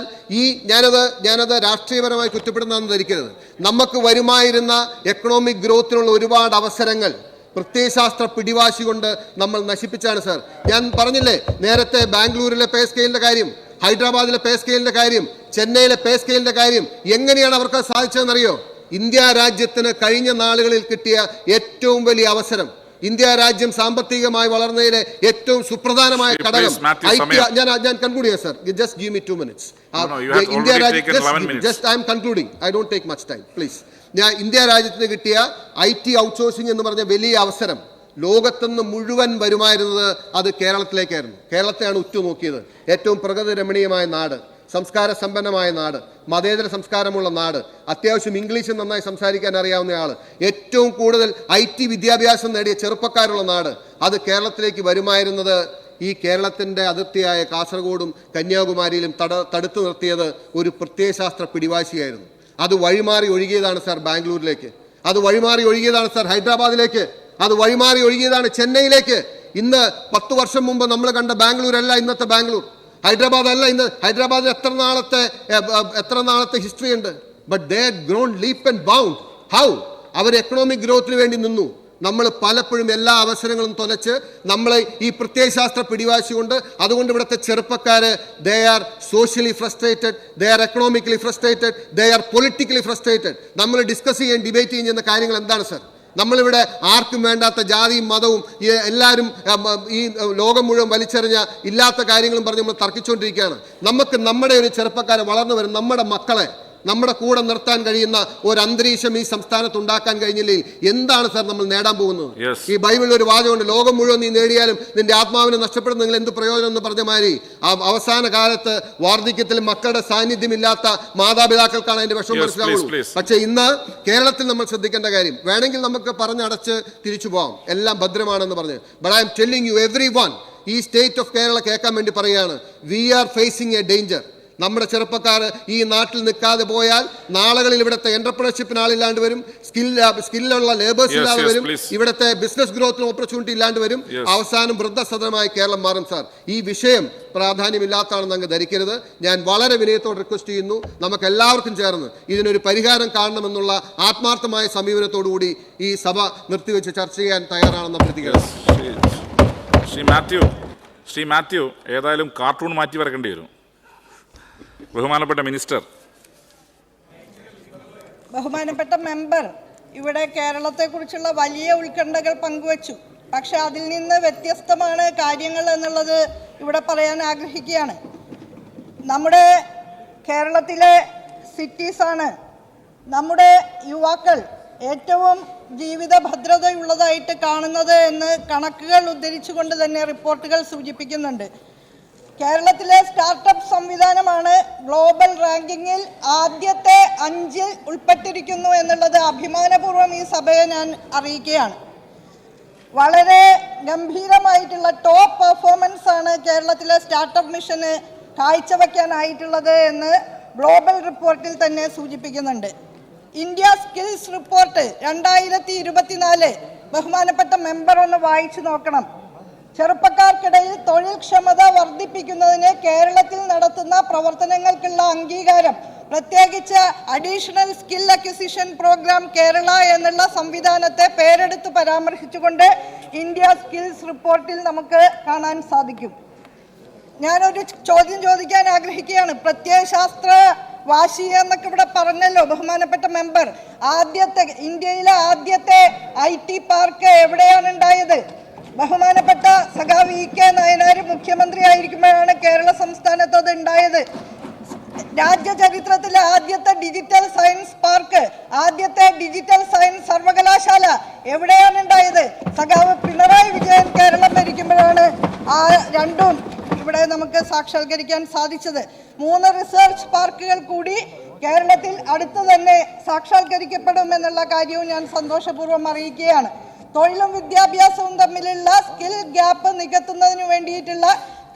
ഞാനത് രാഷ്ട്രീയപരമായി കുറ്റപ്പെടുന്നതെന്ന് ധരിക്കരുത്. നമുക്ക് വരുമായിരുന്ന എക്കണോമിക് ഗ്രോത്തിനുള്ള ഒരുപാട് അവസരങ്ങൾ പ്രത്യയശാസ്ത്ര പിടിവാശി കൊണ്ട് നമ്മൾ നശിപ്പിച്ചാണ് സാർ. ഞാൻ പറഞ്ഞില്ലേ നേരത്തെ ബാംഗ്ലൂരിലെ പേ സ്കെയിലിൻ്റെ കാര്യം, ഹൈദരാബാദിലെ പേ സ്കെയിലിൻ്റെ കാര്യം, ചെന്നൈയിലെ പേ സ്കെയിലിൻ്റെ കാര്യം. എങ്ങനെയാണ് അവർക്ക് സാധിച്ചതെന്നറിയോ? ഇന്ത്യ രാജ്യത്തിന് കഴിഞ്ഞ നാളുകളിൽ കിട്ടിയ ഏറ്റവും വലിയ അവസരം, ഇന്ത്യ രാജ്യം സാമ്പത്തികമായി വളർന്നതിലെ ഏറ്റവും സുപ്രധാനമായ ഘടകം ഞാൻ കൺക്ലൂഡ് ചെയ്യാം sir. Just give me 2 minutes. India രാജ്യം, just I am concluding, I don't take much time please. India രാജ്യത്തിന് കിട്ടിയ IT ഔട്ട്സോഴ്സിംഗ് എന്ന് പറഞ്ഞ വലിയ അവസരം ലോകത്തുനിന്ന് മുഴുവൻ വരുമായിരുന്നത് അത് കേരളത്തിലേക്കായിരുന്നു. കേരളത്തെയാണ് ഉറ്റുനോക്കിയത്. ഏറ്റവും പ്രകൃതി രമണീയമായ നാട്, സംസ്കാര സമ്പന്നമായ നാട്, മതേതര സംസ്കാരമുള്ള നാട്, അത്യാവശ്യം ഇംഗ്ലീഷ് നന്നായി സംസാരിക്കാൻ അറിയാവുന്ന ആൾ, ഏറ്റവും കൂടുതൽ IT വിദ്യാഭ്യാസം നേടിയ ചെറുപ്പക്കാരുള്ള നാട്, അത് കേരളത്തിലേക്ക് വരുമായിരുന്നത് ഈ കേരളത്തിൻ്റെ അതിർത്തിയായ കാസർഗോഡും കന്യാകുമാരിയിലും തടുത്തു നിർത്തിയത് ഒരു പ്രത്യയശാസ്ത്ര പിടിവാശിയായിരുന്നു. അത് വഴിമാറി ഒഴുകിയതാണ് സാർ ബാംഗ്ലൂരിലേക്ക്, അത് വഴിമാറി ഒഴുകിയതാണ് സാർ ഹൈദരാബാദിലേക്ക്, അത് വഴിമാറി ഒഴുകിയതാണ് ചെന്നൈയിലേക്ക്. ഇന്ന് 10 വർഷം മുമ്പ് നമ്മൾ കണ്ട ബാംഗ്ലൂരല്ല ഇന്നത്തെ ബാംഗ്ലൂർ, ഹൈദരാബാദ് അല്ല ഇന്ന്. ഹൈദരാബാദിൽ എത്ര നാളത്തെ ഹിസ്റ്ററി ഉണ്ട്. But they had grown leap and bound. How? അവർ എക്കണോമിക് ഗ്രോത്തിന് വേണ്ടി നിന്നു. നമ്മൾ പലപ്പോഴും എല്ലാ അവസരങ്ങളും തൊലച്ച് നമ്മൾ ഈ പ്രത്യയശാസ്ത്ര പിടിവാശി കൊണ്ട്, അതുകൊണ്ട് ഇവിടുത്തെ ചെറുപ്പക്കാർ they are socially frustrated, they are economically frustrated, they are politically frustrated. നമ്മൾ ഡിസ്കസ് ചെയ്യുകയും ഡിബേറ്റ് ചെയ്യുന്ന കാര്യങ്ങൾ എന്താണ് സാർ? നമ്മളിവിടെ ആർക്കും വേണ്ടാത്ത ജാതിയും മതവും എല്ലാവരും ഈ ലോകം മുഴുവൻ വലിച്ചെറിഞ്ഞ ഇല്ലാത്ത കാര്യങ്ങളും പറഞ്ഞ് നമ്മൾ തർക്കിച്ചുകൊണ്ടിരിക്കുകയാണ്. നമുക്ക് നമ്മുടെ ഒരു ചെറുപ്പക്കാരെ വളർന്നു വരും നമ്മുടെ മക്കളെ നമ്മുടെ കൂടെ നിർത്താൻ കഴിയുന്ന ഒരു അന്തരീക്ഷം ഈ സംസ്ഥാനത്ത് ഉണ്ടാക്കാൻ കഴിഞ്ഞില്ലേ, എന്താണ് സാർ നമ്മൾ നേടാൻ പോകുന്നത്? ഈ ബൈബിളിൽ ഒരു വാചകമുണ്ട്, ലോകം മുഴുവൻ നീ നേടിയാലും നിന്റെ ആത്മാവിനെ നഷ്ടപ്പെടുന്നെങ്കിൽ എന്ത് പ്രയോജനം എന്ന് പറഞ്ഞ മാതിരി അവസാന കാലത്ത് വാർദ്ധക്യത്തിൽ മക്കളുടെ സാന്നിധ്യമില്ലാത്ത മാതാപിതാക്കൾക്കാണ് അതിന്റെ വിഷമം മനസ്സിലാവുള്ളൂ. പക്ഷേ ഇന്ന് കേരളത്തിൽ നമ്മൾ ശ്രദ്ധിക്കേണ്ട കാര്യം, വേണമെങ്കിൽ നമുക്ക് പറഞ്ഞടച്ച് തിരിച്ചു പോകാം, എല്ലാം ഭദ്രമാണെന്ന് പറഞ്ഞ്. But I am telling you everyone, ഈ സ്റ്റേറ്റ് ഓഫ് കേരള കേൾക്കാൻ വേണ്ടി പറയുകയാണ്, we are facing a danger. നമ്മുടെ ചെറുപ്പക്കാർ ഈ നാട്ടിൽ നിൽക്കാതെ പോയാൽ നാളുകളിൽ ഇവിടുത്തെ എന്റർപ്രണർഷിപ്പിന് ആളില്ലാണ്ട് വരും, സ്കില്ലുള്ള ലേബേഴ്സ് ഇല്ലാതെ വരും, ഇവിടുത്തെ ബിസിനസ് ഗ്രോത്തിന് ഓപ്പർച്യൂണിറ്റി ഇല്ലാണ്ട് വരും. അവസാനം വൃദ്ധസദനമായി കേരളം മാറും സാർ. ഈ വിഷയം പ്രാധാന്യമില്ലാത്തതാണെന്ന് അങ്ങ് ധരിക്കരുത്. ഞാൻ വളരെ വിനയത്തോട് റിക്വസ്റ്റ് ചെയ്യുന്നു, നമുക്ക് എല്ലാവർക്കും ചേർന്ന് ഇതിനൊരു പരിഹാരം കാണണമെന്നുള്ള ആത്മാർത്ഥമായ സമീപനത്തോടുകൂടി ഈ സഭ നിർത്തിവെച്ച് ചർച്ച ചെയ്യാൻ തയ്യാറാണെന്ന് പ്രതികരിക്കുന്നു. ശ്രീ മാത്യു, ഏതായാലും കാർട്ടൂൺ മാറ്റി വരക്കേണ്ടി വരും. ബഹുമാനപ്പെട്ട മിനിസ്റ്റർ. ബഹുമാനപ്പെട്ട മെമ്പർ ഇവിടെ കേരളത്തെക്കുറിച്ചുള്ള വലിയ ഉത്കണ്ഠകൾ പങ്കുവച്ചു. പക്ഷെ അതിൽ നിന്ന് വ്യത്യസ്തമാണ് കാര്യങ്ങൾ എന്നുള്ളത് ഇവിടെ പറയാൻ ആഗ്രഹിക്കുകയാണ്. നമ്മുടെ കേരളത്തിലെ സിറ്റീസാണ് നമ്മുടെ യുവാക്കൾ ഏറ്റവും ജീവിത ഭദ്രതയുള്ളതായിട്ട് കാണുന്നത് എന്ന് കണക്കുകൾ ഉദ്ധരിച്ചുകൊണ്ട് തന്നെ റിപ്പോർട്ടുകൾ സൂചിപ്പിക്കുന്നുണ്ട്. കേരളത്തിലെ സ്റ്റാർട്ടപ്പ് സംവിധാനമാണ് ഗ്ലോബൽ റാങ്കിങ്ങിൽ ആദ്യത്തെ 5 ഉൾപ്പെട്ടിരിക്കുന്നു എന്നുള്ളത് അഭിമാനപൂർവ്വം ഈ സഭയെ ഞാൻ അറിയിക്കുകയാണ്. വളരെ ഗംഭീരമായിട്ടുള്ള ടോപ്പ് പെർഫോമൻസ് ആണ് കേരളത്തിലെ സ്റ്റാർട്ടപ്പ് മിഷന് കാഴ്ചവെക്കാനായിട്ടുള്ളത് എന്ന് ഗ്ലോബൽ റിപ്പോർട്ടിൽ തന്നെ സൂചിപ്പിക്കുന്നുണ്ട്. ഇന്ത്യ സ്കിൽസ് റിപ്പോർട്ട് 2024 ബഹുമാനപ്പെട്ട മെമ്പർ ഒന്ന് വായിച്ചു നോക്കണം. ചെറുപ്പക്കാർക്കിടയിൽ തൊഴിൽ ക്ഷമത വർദ്ധിപ്പിക്കുന്നതിന് കേരളത്തിൽ നടത്തുന്ന പ്രവർത്തനങ്ങൾക്കുള്ള അംഗീകാരം, പ്രത്യേകിച്ച് additional skill acquisition programme Kerala എന്നുള്ള സംവിധാനത്തെ പേരെടുത്ത് പരാമർശിച്ചുകൊണ്ട് ഇന്ത്യ സ്കിൽസ് റിപ്പോർട്ടിൽ നമുക്ക് കാണാൻ സാധിക്കും. ഞാനൊരു ചോദ്യം ചോദിക്കാൻ ആഗ്രഹിക്കുകയാണ്. പ്രത്യയശാസ്ത്ര വാശി എന്നൊക്കെ ഇവിടെ പറഞ്ഞല്ലോ ബഹുമാനപ്പെട്ട മെമ്പർ. ഇന്ത്യയിലെ ആദ്യത്തെ IT പാർക്ക് എവിടെയാണ് ഉണ്ടായത്? ബഹുമാനപ്പെട്ട സഖാവ് EK നായനാർ മുഖ്യമന്ത്രി ആയിരിക്കുമ്പോഴാണ് കേരള സംസ്ഥാനത്ത് അത് ഉണ്ടായത്. രാജ്യ ചരിത്രത്തിലെ ആദ്യത്തെ ഡിജിറ്റൽ സയൻസ് പാർക്ക്, ആദ്യത്തെ ഡിജിറ്റൽ സയൻസ് സർവകലാശാല എവിടെയാണ് ഉണ്ടായത്? സഖാവ് പിണറായി വിജയൻ കേരളം ഭരിക്കുമ്പോഴാണ് ആ രണ്ടും ഇവിടെ നമുക്ക് സാക്ഷാത്കരിക്കാൻ സാധിച്ചത്. 3 റിസർച്ച് പാർക്കുകൾ കൂടി കേരളത്തിൽ അടുത്ത് തന്നെ സാക്ഷാത്കരിക്കപ്പെടും എന്നുള്ള കാര്യവും ഞാൻ സന്തോഷപൂർവ്വം അറിയിക്കുകയാണ്. തൊഴിലും വിദ്യാഭ്യാസവും തമ്മിലുള്ള സ്കിൽ ഗ്യാപ്പ് നികത്തുന്നതിന് വേണ്ടിയിട്ടുള്ള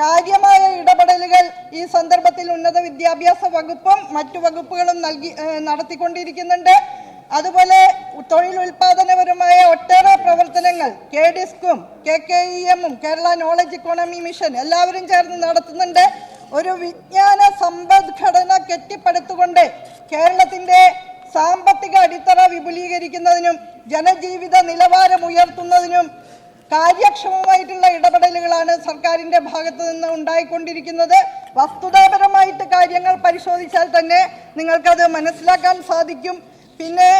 കാര്യമായ ഇടപെടലുകൾ ഈ സന്ദർഭത്തിൽ ഉന്നത വിദ്യാഭ്യാസ വകുപ്പും മറ്റു വകുപ്പുകളും നടത്തിക്കൊണ്ടിരിക്കുന്നുണ്ട്. അതുപോലെ തൊഴിൽ ഉൽപാദനപരമായ ഒട്ടേറെ പ്രവർത്തനങ്ങൾ KDISCും KKEMും കേരള നോളജ് ഇക്കോണമി മിഷൻ എല്ലാവരും ചേർന്ന് നടത്തുന്നുണ്ട്. ഒരു വിജ്ഞാന സമ്പദ്ഘടന കെട്ടിപ്പടുത്തുകൊണ്ട് കേരളത്തിന്റെ സാമ്പത്തിക അടിത്തറ വിപുലീകരിക്കുന്നതിനും ജനജീവിത നിലവാരം ഉയർത്തുന്നതിനും കാര്യക്ഷമമായിട്ടുള്ള ഇടപെടലുകളാണ് സർക്കാരിന്റെ ഭാഗത്ത് നിന്ന് ഉണ്ടായിക്കൊണ്ടിരിക്കുന്നത്. വസ്തുതാപരമായിട്ട് കാര്യങ്ങൾ പരിശോധിച്ചാൽ തന്നെ നിങ്ങൾക്കത് മനസ്സിലാക്കാൻ സാധിക്കും. പിന്നെ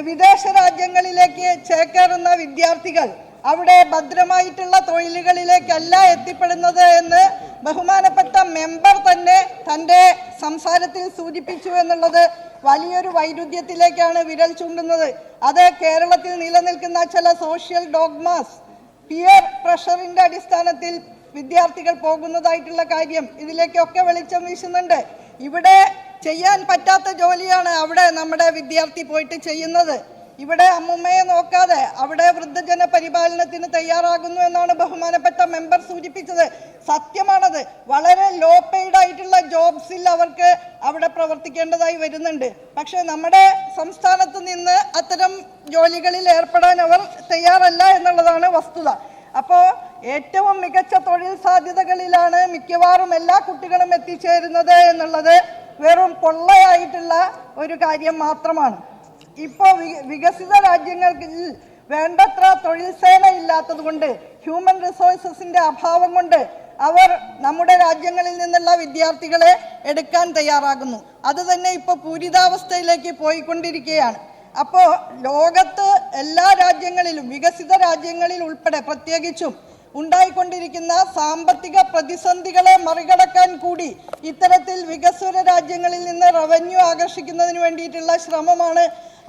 വിദേശ രാജ്യങ്ങളിലേക്ക് ചേക്കേറുന്ന വിദ്യാർത്ഥികൾ അവിടെ ഭദ്രമായിട്ടുള്ള തൊഴിലുകളിലേക്കല്ല എത്തിപ്പെടുന്നത് എന്ന് ബഹുമാനപ്പെട്ട മെമ്പർ തന്നെ തൻ്റെ സംസാരത്തിൽ സൂചിപ്പിച്ചു എന്നുള്ളത് വലിയൊരു വൈരുദ്ധ്യത്തിലേക്കാണ് വിരൽ ചൂണ്ടുന്നത്. അത് കേരളത്തിൽ നിലനിൽക്കുന്ന ചില സോഷ്യൽ ഡോഗ്മാസ്, പിയർ പ്രഷറിന്റെ അടിസ്ഥാനത്തിൽ വിദ്യാർത്ഥികൾ പോകുന്നതായിട്ടുള്ള കാര്യം ഇതിലേക്കൊക്കെ വെളിച്ചം വീശുന്നുണ്ട്. ഇവിടെ ചെയ്യാൻ പറ്റാത്ത ജോലിയാണ് അവിടെ നമ്മുടെ വിദ്യാർത്ഥി പോയിട്ട് ചെയ്യുന്നത്. ഇവിടെ അമ്മുമ്മയെ നോക്കാതെ അവിടെ വൃദ്ധജന പരിപാലനത്തിന് തയ്യാറാകുന്നു എന്നാണ് ബഹുമാനപ്പെട്ട മെമ്പർ സൂചിപ്പിച്ചത്. സത്യമാണത്. വളരെ ലോ പെയ്ഡ് ആയിട്ടുള്ള ജോബ്സിൽ അവർക്ക് അവിടെ പ്രവർത്തിക്കേണ്ടതായി വരുന്നുണ്ട്. പക്ഷെ നമ്മുടെ സംസ്ഥാനത്ത് നിന്ന് അത്തരം ജോലികളിൽ ഏർപ്പെടാൻ അവർ തയ്യാറല്ല എന്നുള്ളതാണ് വസ്തുത. അപ്പോൾ ഏറ്റവും മികച്ച തൊഴിൽ സാധ്യതകളിലാണ് മിക്കവാറും എല്ലാ കുട്ടികളും എത്തിച്ചേരുന്നത് എന്നുള്ളത് വെറും പൊള്ളയായിട്ടുള്ള ഒരു കാര്യം മാത്രമാണ്. ഇപ്പോൾ വികസിത രാജ്യങ്ങൾക്ക് വേണ്ടത്ര തൊഴിൽ സേന ഇല്ലാത്തത് കൊണ്ട്, ഹ്യൂമൻ റിസോഴ്സസിന്റെ അഭാവം കൊണ്ട് അവർ നമ്മുടെ രാജ്യങ്ങളിൽ നിന്നുള്ള വിദ്യാർത്ഥികളെ എടുക്കാൻ തയ്യാറാകുന്നു. അത് തന്നെ ഇപ്പോൾ പൂരിതാവസ്ഥയിലേക്ക് പോയിക്കൊണ്ടിരിക്കുകയാണ്. അപ്പോൾ ലോകത്ത് എല്ലാ രാജ്യങ്ങളിലും, വികസിത രാജ്യങ്ങളിൽ ഉൾപ്പെടെ പ്രത്യേകിച്ചും ഉണ്ടായിക്കൊണ്ടിരിക്കുന്ന സാമ്പത്തിക പ്രതിസന്ധികളെ മറികടക്കാൻ കൂടി ഇത്തരത്തിൽ വികസ്വര രാജ്യങ്ങളിൽ നിന്ന് റവന്യൂ ആകർഷിക്കുന്നതിന് വേണ്ടിയിട്ടുള്ള ശ്രമമാണ്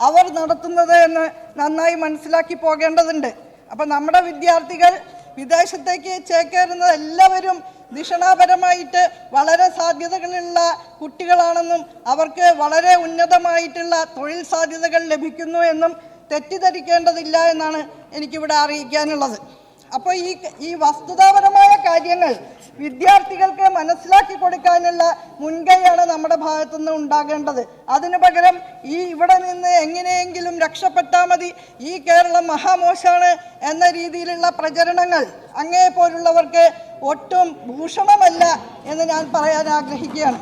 അവർ നടത്തുന്നത് എന്ന് നന്നായി മനസ്സിലാക്കി പോകേണ്ടതുണ്ട്. അപ്പം നമ്മുടെ വിദ്യാർത്ഥികൾ വിദേശത്തേക്ക് ചേക്കേറുന്നത് എല്ലാവരും ധിഷണാപരമായിട്ട് വളരെ സാധ്യതകളുള്ള കുട്ടികളാണെന്നും അവർക്ക് വളരെ ഉന്നതമായിട്ടുള്ള തൊഴിൽ സാധ്യതകൾ ലഭിക്കുന്നു എന്നും തെറ്റിദ്ധരിക്കേണ്ടതില്ല എന്നാണ് എനിക്കിവിടെ അറിയിക്കാനുള്ളത്. അപ്പോൾ ഈ വസ്തുതാപരമായ കാര്യങ്ങൾ വിദ്യാർത്ഥികൾക്ക് മനസ്സിലാക്കി കൊടുക്കാനുള്ള മുൻകൈയാണ് നമ്മുടെ ഭാഗത്തുനിന്ന് ഉണ്ടാകേണ്ടത്. അതിനു പകരം ഇവിടെ നിന്ന് എങ്ങനെയെങ്കിലും രക്ഷപ്പെട്ടാൽ മതി, ഈ കേരളം മഹാമോശമാണ് എന്ന രീതിയിലുള്ള പ്രചരണങ്ങൾ അങ്ങേ പോലുള്ളവർക്ക് ഒട്ടും ഭൂഷണമല്ല എന്ന് ഞാൻ പറയാൻ ആഗ്രഹിക്കുകയാണ്.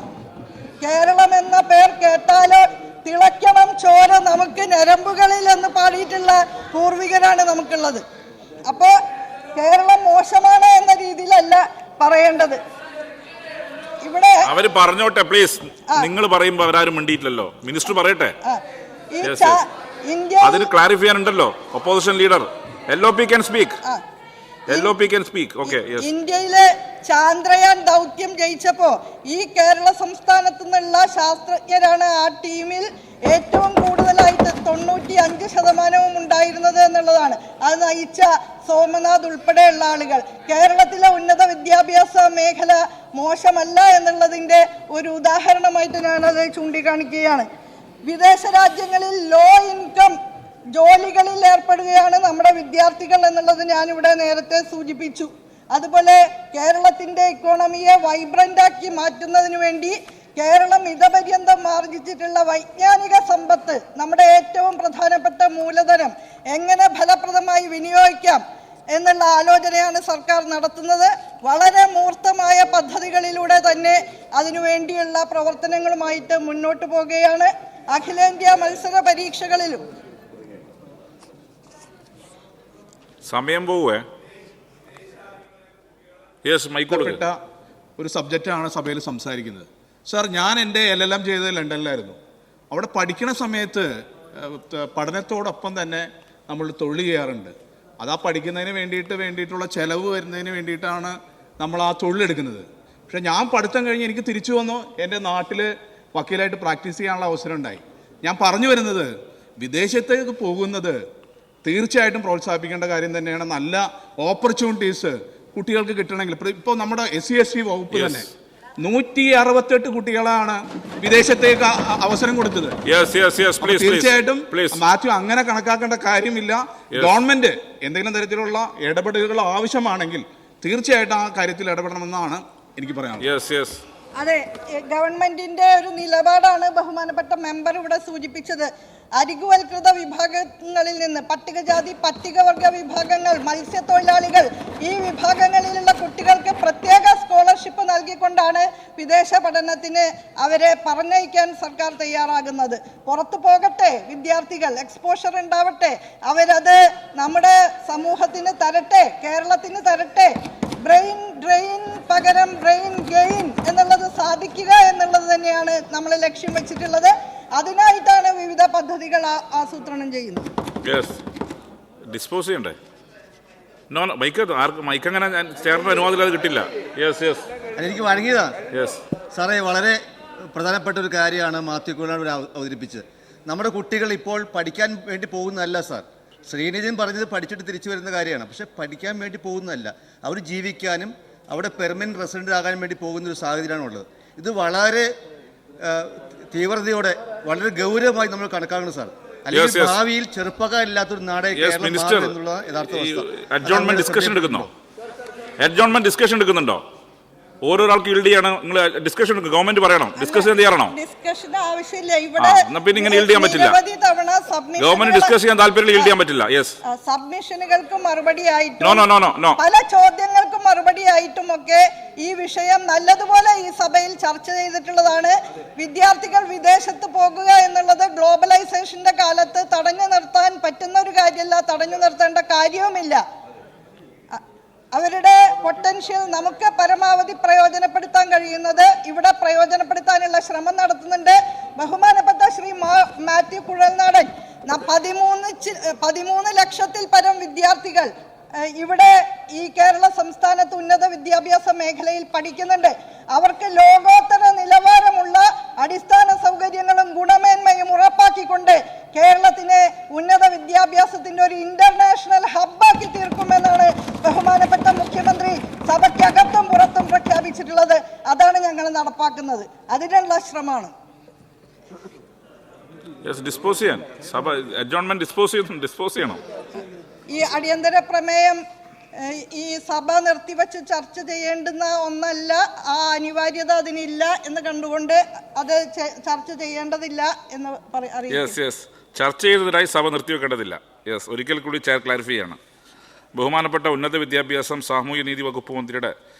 കേരളം എന്ന പേർ കേട്ടാലോ തിളയ്ക്കണം ചോര നമുക്ക് ഞരമ്പുകളിൽ എന്ന് പാടിയിട്ടുള്ള പൂർവികരാണ് നമുക്കുള്ളത്. അപ്പോൾ കേരളം മോശമാണ് എന്ന രീതിയിലല്ല പറയേണ്ടത്. ഇവിടെ അവര് പറഞ്ഞോട്ടെ പ്ലീസ്. നിങ്ങൾ പറയുമ്പോൾ അവരാരും മിണ്ടിയിട്ടില്ലല്ലോ. മിനിസ്റ്റർ പറയട്ടെ. അതിന് ക്ലാരിഫൈ ചെയ്യാനുണ്ടല്ലോ. Opposition leader LOP can speak. LOP can speak. Okay, yes. ഇന്ത്യയിലെ ചാന്ദ്രയാൻ ദൗത്യം ജയിച്ചപ്പോ ഈ കേരള സംസ്ഥാനത്തു നിന്നുള്ള ശാസ്ത്രജ്ഞരാണ് ആ ടീമിൽ ഏറ്റവും കൂടുതലായിട്ട് 95% ഉണ്ടായിരുന്നത് എന്നുള്ളതാണ്. അത് നയിച്ച സോമനാഥ് ഉൾപ്പെടെയുള്ള ആളുകൾ. കേരളത്തിലെ ഉന്നത വിദ്യാഭ്യാസ മേഖല മോശമല്ല എന്നുള്ളതിന്റെ ഒരു ഉദാഹരണമായിട്ട് ഞാനത് ചൂണ്ടിക്കാണിക്കുകയാണ്. വിദേശ രാജ്യങ്ങളിൽ ലോ ഇൻകം ജോലികളിൽ ഏർപ്പെടുകയാണ് നമ്മുടെ വിദ്യാർത്ഥികൾ എന്നുള്ളത് ഞാനിവിടെ നേരത്തെ സൂചിപ്പിച്ചു. അതുപോലെ കേരളത്തിന്റെ ഇക്കോണമിയെ വൈബ്രന്റ് ആക്കി മാറ്റുന്നതിന് വേണ്ടി കേരളം ഇതപര്യന്തം ആർജിച്ചിട്ടുള്ള വൈജ്ഞാനിക സമ്പത്ത്, നമ്മുടെ ഏറ്റവും പ്രധാനപ്പെട്ട മൂലധനം എങ്ങനെ ഫലപ്രദമായി വിനിയോഗിക്കാം എന്നുള്ള ആലോചനയാണ് സർക്കാർ നടത്തുന്നത്. വളരെ മൂർത്തമായ പദ്ധതികളിലൂടെ തന്നെ അതിനുവേണ്ടിയുള്ള പ്രവർത്തനങ്ങളുമായിട്ട് മുന്നോട്ട് പോകുകയാണ്. അഖിലേന്ത്യാ മത്സര പരീക്ഷകളിലും സമയം പോവേ. ഒരു സബ്ജക്റ്റാണ് സഭയിൽ സംസാരിക്കുന്നത്. സാർ, ഞാൻ എൻ്റെ LLM ചെയ്തത് ലണ്ടനിലായിരുന്നു. അവിടെ പഠിക്കുന്ന സമയത്ത് പഠനത്തോടൊപ്പം തന്നെ നമ്മൾ തൊഴിൽ ചെയ്യാറുണ്ട്. അത് ആ പഠിക്കുന്നതിന് വേണ്ടിയിട്ടുള്ള ചിലവ് വരുന്നതിന് വേണ്ടിയിട്ടാണ് നമ്മൾ ആ തൊഴിലെടുക്കുന്നത്. പക്ഷേ ഞാൻ പഠിത്തം കഴിഞ്ഞ് എനിക്ക് തിരിച്ചു വന്നു എൻ്റെ നാട്ടിൽ വക്കീലായിട്ട് പ്രാക്ടീസ് ചെയ്യാനുള്ള അവസരം ഉണ്ടായി. ഞാൻ പറഞ്ഞു വരുന്നത്, വിദേശത്തേക്ക് പോകുന്നത് തീർച്ചയായിട്ടും പ്രോത്സാഹിപ്പിക്കേണ്ട കാര്യം തന്നെയാണ്. നല്ല ഓപ്പർച്യൂണിറ്റീസ് കുട്ടികൾക്ക് കിട്ടണമെങ്കിൽ ഇപ്പോൾ നമ്മുടെ SC/ST വകുപ്പ് തന്നെ 168 കുട്ടികളാണ് വിദേശത്തേക്ക് അവസരം കൊടുത്തത്. തീർച്ചയായിട്ടും മാത്യു അങ്ങനെ കണക്കാക്കേണ്ട കാര്യമില്ല. ഗവൺമെന്റ് എന്തെങ്കിലും തരത്തിലുള്ള ഇടപെടലുകൾ ആവശ്യമാണെങ്കിൽ തീർച്ചയായിട്ടും ആ കാര്യത്തിൽ ഇടപെടണമെന്നാണ് എനിക്ക് പറയാനുള്ളത്. അതെ, ഗവൺമെന്റിന്റെ ഒരു നിലപാടാണ് ബഹുമാനപ്പെട്ട മെമ്പർ ഇവിടെ സൂചിപ്പിച്ചത്. അരികുവൽകൃത വിഭാഗങ്ങളിൽ നിന്ന് പട്ടികജാതി പട്ടികവർഗ വിഭാഗങ്ങൾ, മത്സ്യത്തൊഴിലാളികൾ, ഈ വിഭാഗങ്ങളിലുള്ള കുട്ടികൾക്ക് പ്രത്യേക സ്കോളർഷിപ്പ് നൽകിക്കൊണ്ടാണ് വിദേശ പഠനത്തിന് അവരെ പറഞ്ഞയക്കാൻ സർക്കാർ തയ്യാറാകുന്നത്. പുറത്തു പോകട്ടെ വിദ്യാർത്ഥികൾ, എക്സ്പോഷർ ഉണ്ടാവട്ടെ, അവരത് നമ്മുടെ സമൂഹത്തിന് തരട്ടെ, കേരളത്തിന് തരട്ടെ. ബ്രെയിൻ ഡ്രെയിൻ പകരം ബ്രെയിൻ ഗെയിൻ എന്നുള്ളത് സാധിക്കുക എന്നുള്ളത് തന്നെയാണ് നമ്മൾ ലക്ഷ്യം വെച്ചിട്ടുള്ളത്. അതിനായിട്ടാണ് വിവിധ പദ്ധതികൾ ആസൂത്രണം ചെയ്യുന്നത്. ഡിസ്പോസ് ചെയ്യണ്ടേ? മൈക്ക് അങ്ങനെ ചേർന്ന അനുവാദം കിട്ടില്ല. എനിക്ക് വഴങ്ങിയതാണ് സാറേ. വളരെ പ്രധാനപ്പെട്ട ഒരു കാര്യമാണ് മാത്യു കുഴനാട് അവതരിപ്പിച്ചത്. നമ്മുടെ കുട്ടികൾ ഇപ്പോൾ പഠിക്കാൻ വേണ്ടി പോകുന്നതല്ല സാർ. ശ്രീനിധൻ പറഞ്ഞത് പഠിച്ചിട്ട് തിരിച്ചു വരുന്ന കാര്യമാണ്. പക്ഷെ പഠിക്കാൻ വേണ്ടി പോകുന്നതല്ല, അവർ ജീവിക്കാനും അവിടെ പെർമനന്റ് റെസിഡന്റ് ആകാൻ വേണ്ടി പോകുന്ന ഒരു സാഹചര്യമാണുള്ളത്. ഇത് വളരെ തീവ്രതയോടെ വളരെ ഗൗരവമായി നമ്മൾ കണക്കാക്കണം സാർ. അല്ലെങ്കിൽ ഭാവിയിൽ ചെറുപ്പക്കാരില്ലാത്തൊരു നാടേ കേരളം എന്നുള്ള യഥാർത്ഥ അഡ്ജോൺമെന്റ് ഡിസ്കഷൻ എടുക്കുന്നുണ്ടോ? ഓരോരാൾക്ക് ഈൽഡ് ചെയ്യണം. നിങ്ങൾ ഡിസ്കഷൻ ഗവൺമെന്റ് പറയണം, ഡിസ്കസ് ചെയ്യാറാണോ? ഡിസ്കഷൻ ആവശ്യമില്ല. ഇവിടെ പിന്നെ ഇങ്ങനെ ഈൽഡ് ചെയ്യാൻ പറ്റില്ല. ഗവൺമെന്റ് ഡിസ്കസ് ചെയ്യാൻ താല്പര്യം ഈൽഡ് ചെയ്യാൻ പറ്റില്ല. സബ്മിഷനുകൾക്ക് മറുപടി ആയിട്ടും പല ചോദ്യങ്ങൾക്കും മറുപടി ആയിട്ടും ഒക്കെ ഈ വിഷയം നല്ലതുപോലെ ഈ സഭയിൽ ചർച്ച ചെയ്തിട്ടുള്ളതാണ്. വിദ്യാർത്ഥികൾ വിദേശത്ത് പോകുക എന്നുള്ളത് ഗ്ലോബലൈസേഷന്റെ കാലത്ത് തടഞ്ഞു നിർത്താൻ പറ്റുന്ന ഒരു കാര്യമല്ല, തടഞ്ഞു നിർത്തേണ്ട കാര്യവുമില്ല. അവരുടെ പൊട്ടൻഷ്യൽ നമുക്ക് പരമാവധി പ്രയോജനപ്പെടുത്താൻ കഴിയുന്നത് ഇവിടെ പ്രയോജനപ്പെടുത്താനുള്ള ശ്രമം നടത്തുന്നുണ്ട്. ബഹുമാനപ്പെട്ട ശ്രീ മാത്യു കുഴൽനാടൻ, 13 ലക്ഷത്തിൽ പരം വിദ്യാർത്ഥികൾ ഇവിടെ ഈ കേരള സംസ്ഥാനത്ത് ഉന്നത വിദ്യാഭ്യാസ മേഖലയിൽ പഠിക്കുന്നുണ്ട്. അവർക്ക് ലോകോത്തര നിലവാരമുള്ള അടിസ്ഥാന സൗകര്യങ്ങളും ഗുണമേന്മയും ഉറപ്പാക്കിക്കൊണ്ട് കേരളത്തിനെ ഉന്നത വിദ്യാഭ്യാസത്തിന്റെ ഒരു ഇന്റർനാഷണൽ ഹബ്ബാക്കി തീർക്കുമെന്നാണ് ബഹുമാനപ്പെട്ട മുഖ്യമന്ത്രി സഭയ്ക്കകത്തും പുറത്തും പ്രഖ്യാപിച്ചിട്ടുള്ളത്. അതാണ് ഞങ്ങൾ നടപ്പാക്കുന്നത്. അതിനുള്ള ശ്രമമാണ്. ഈ അടിയന്തര പ്രമേയം ഈ സഭ നിർത്തിവെച്ച് ചർച്ച ചെയ്യേണ്ടുന്ന ഒന്നല്ല. ആ അനിവാര്യത അതിനില്ല എന്ന് കണ്ടുകൊണ്ട് അത് ചർച്ച ചെയ്യേണ്ടതില്ല എന്ന് ചർച്ച ചെയ്തതിനായി സഭ നിർത്തിവെക്കേണ്ടതില്ല. ഒരിക്കൽ കൂടി ക്ലാരിഫൈ ചെയ്യണം. ബഹുമാനപ്പെട്ട ഉന്നത വിദ്യാഭ്യാസം സാമൂഹ്യ നീതി വകുപ്പ് മന്ത്രിയുടെ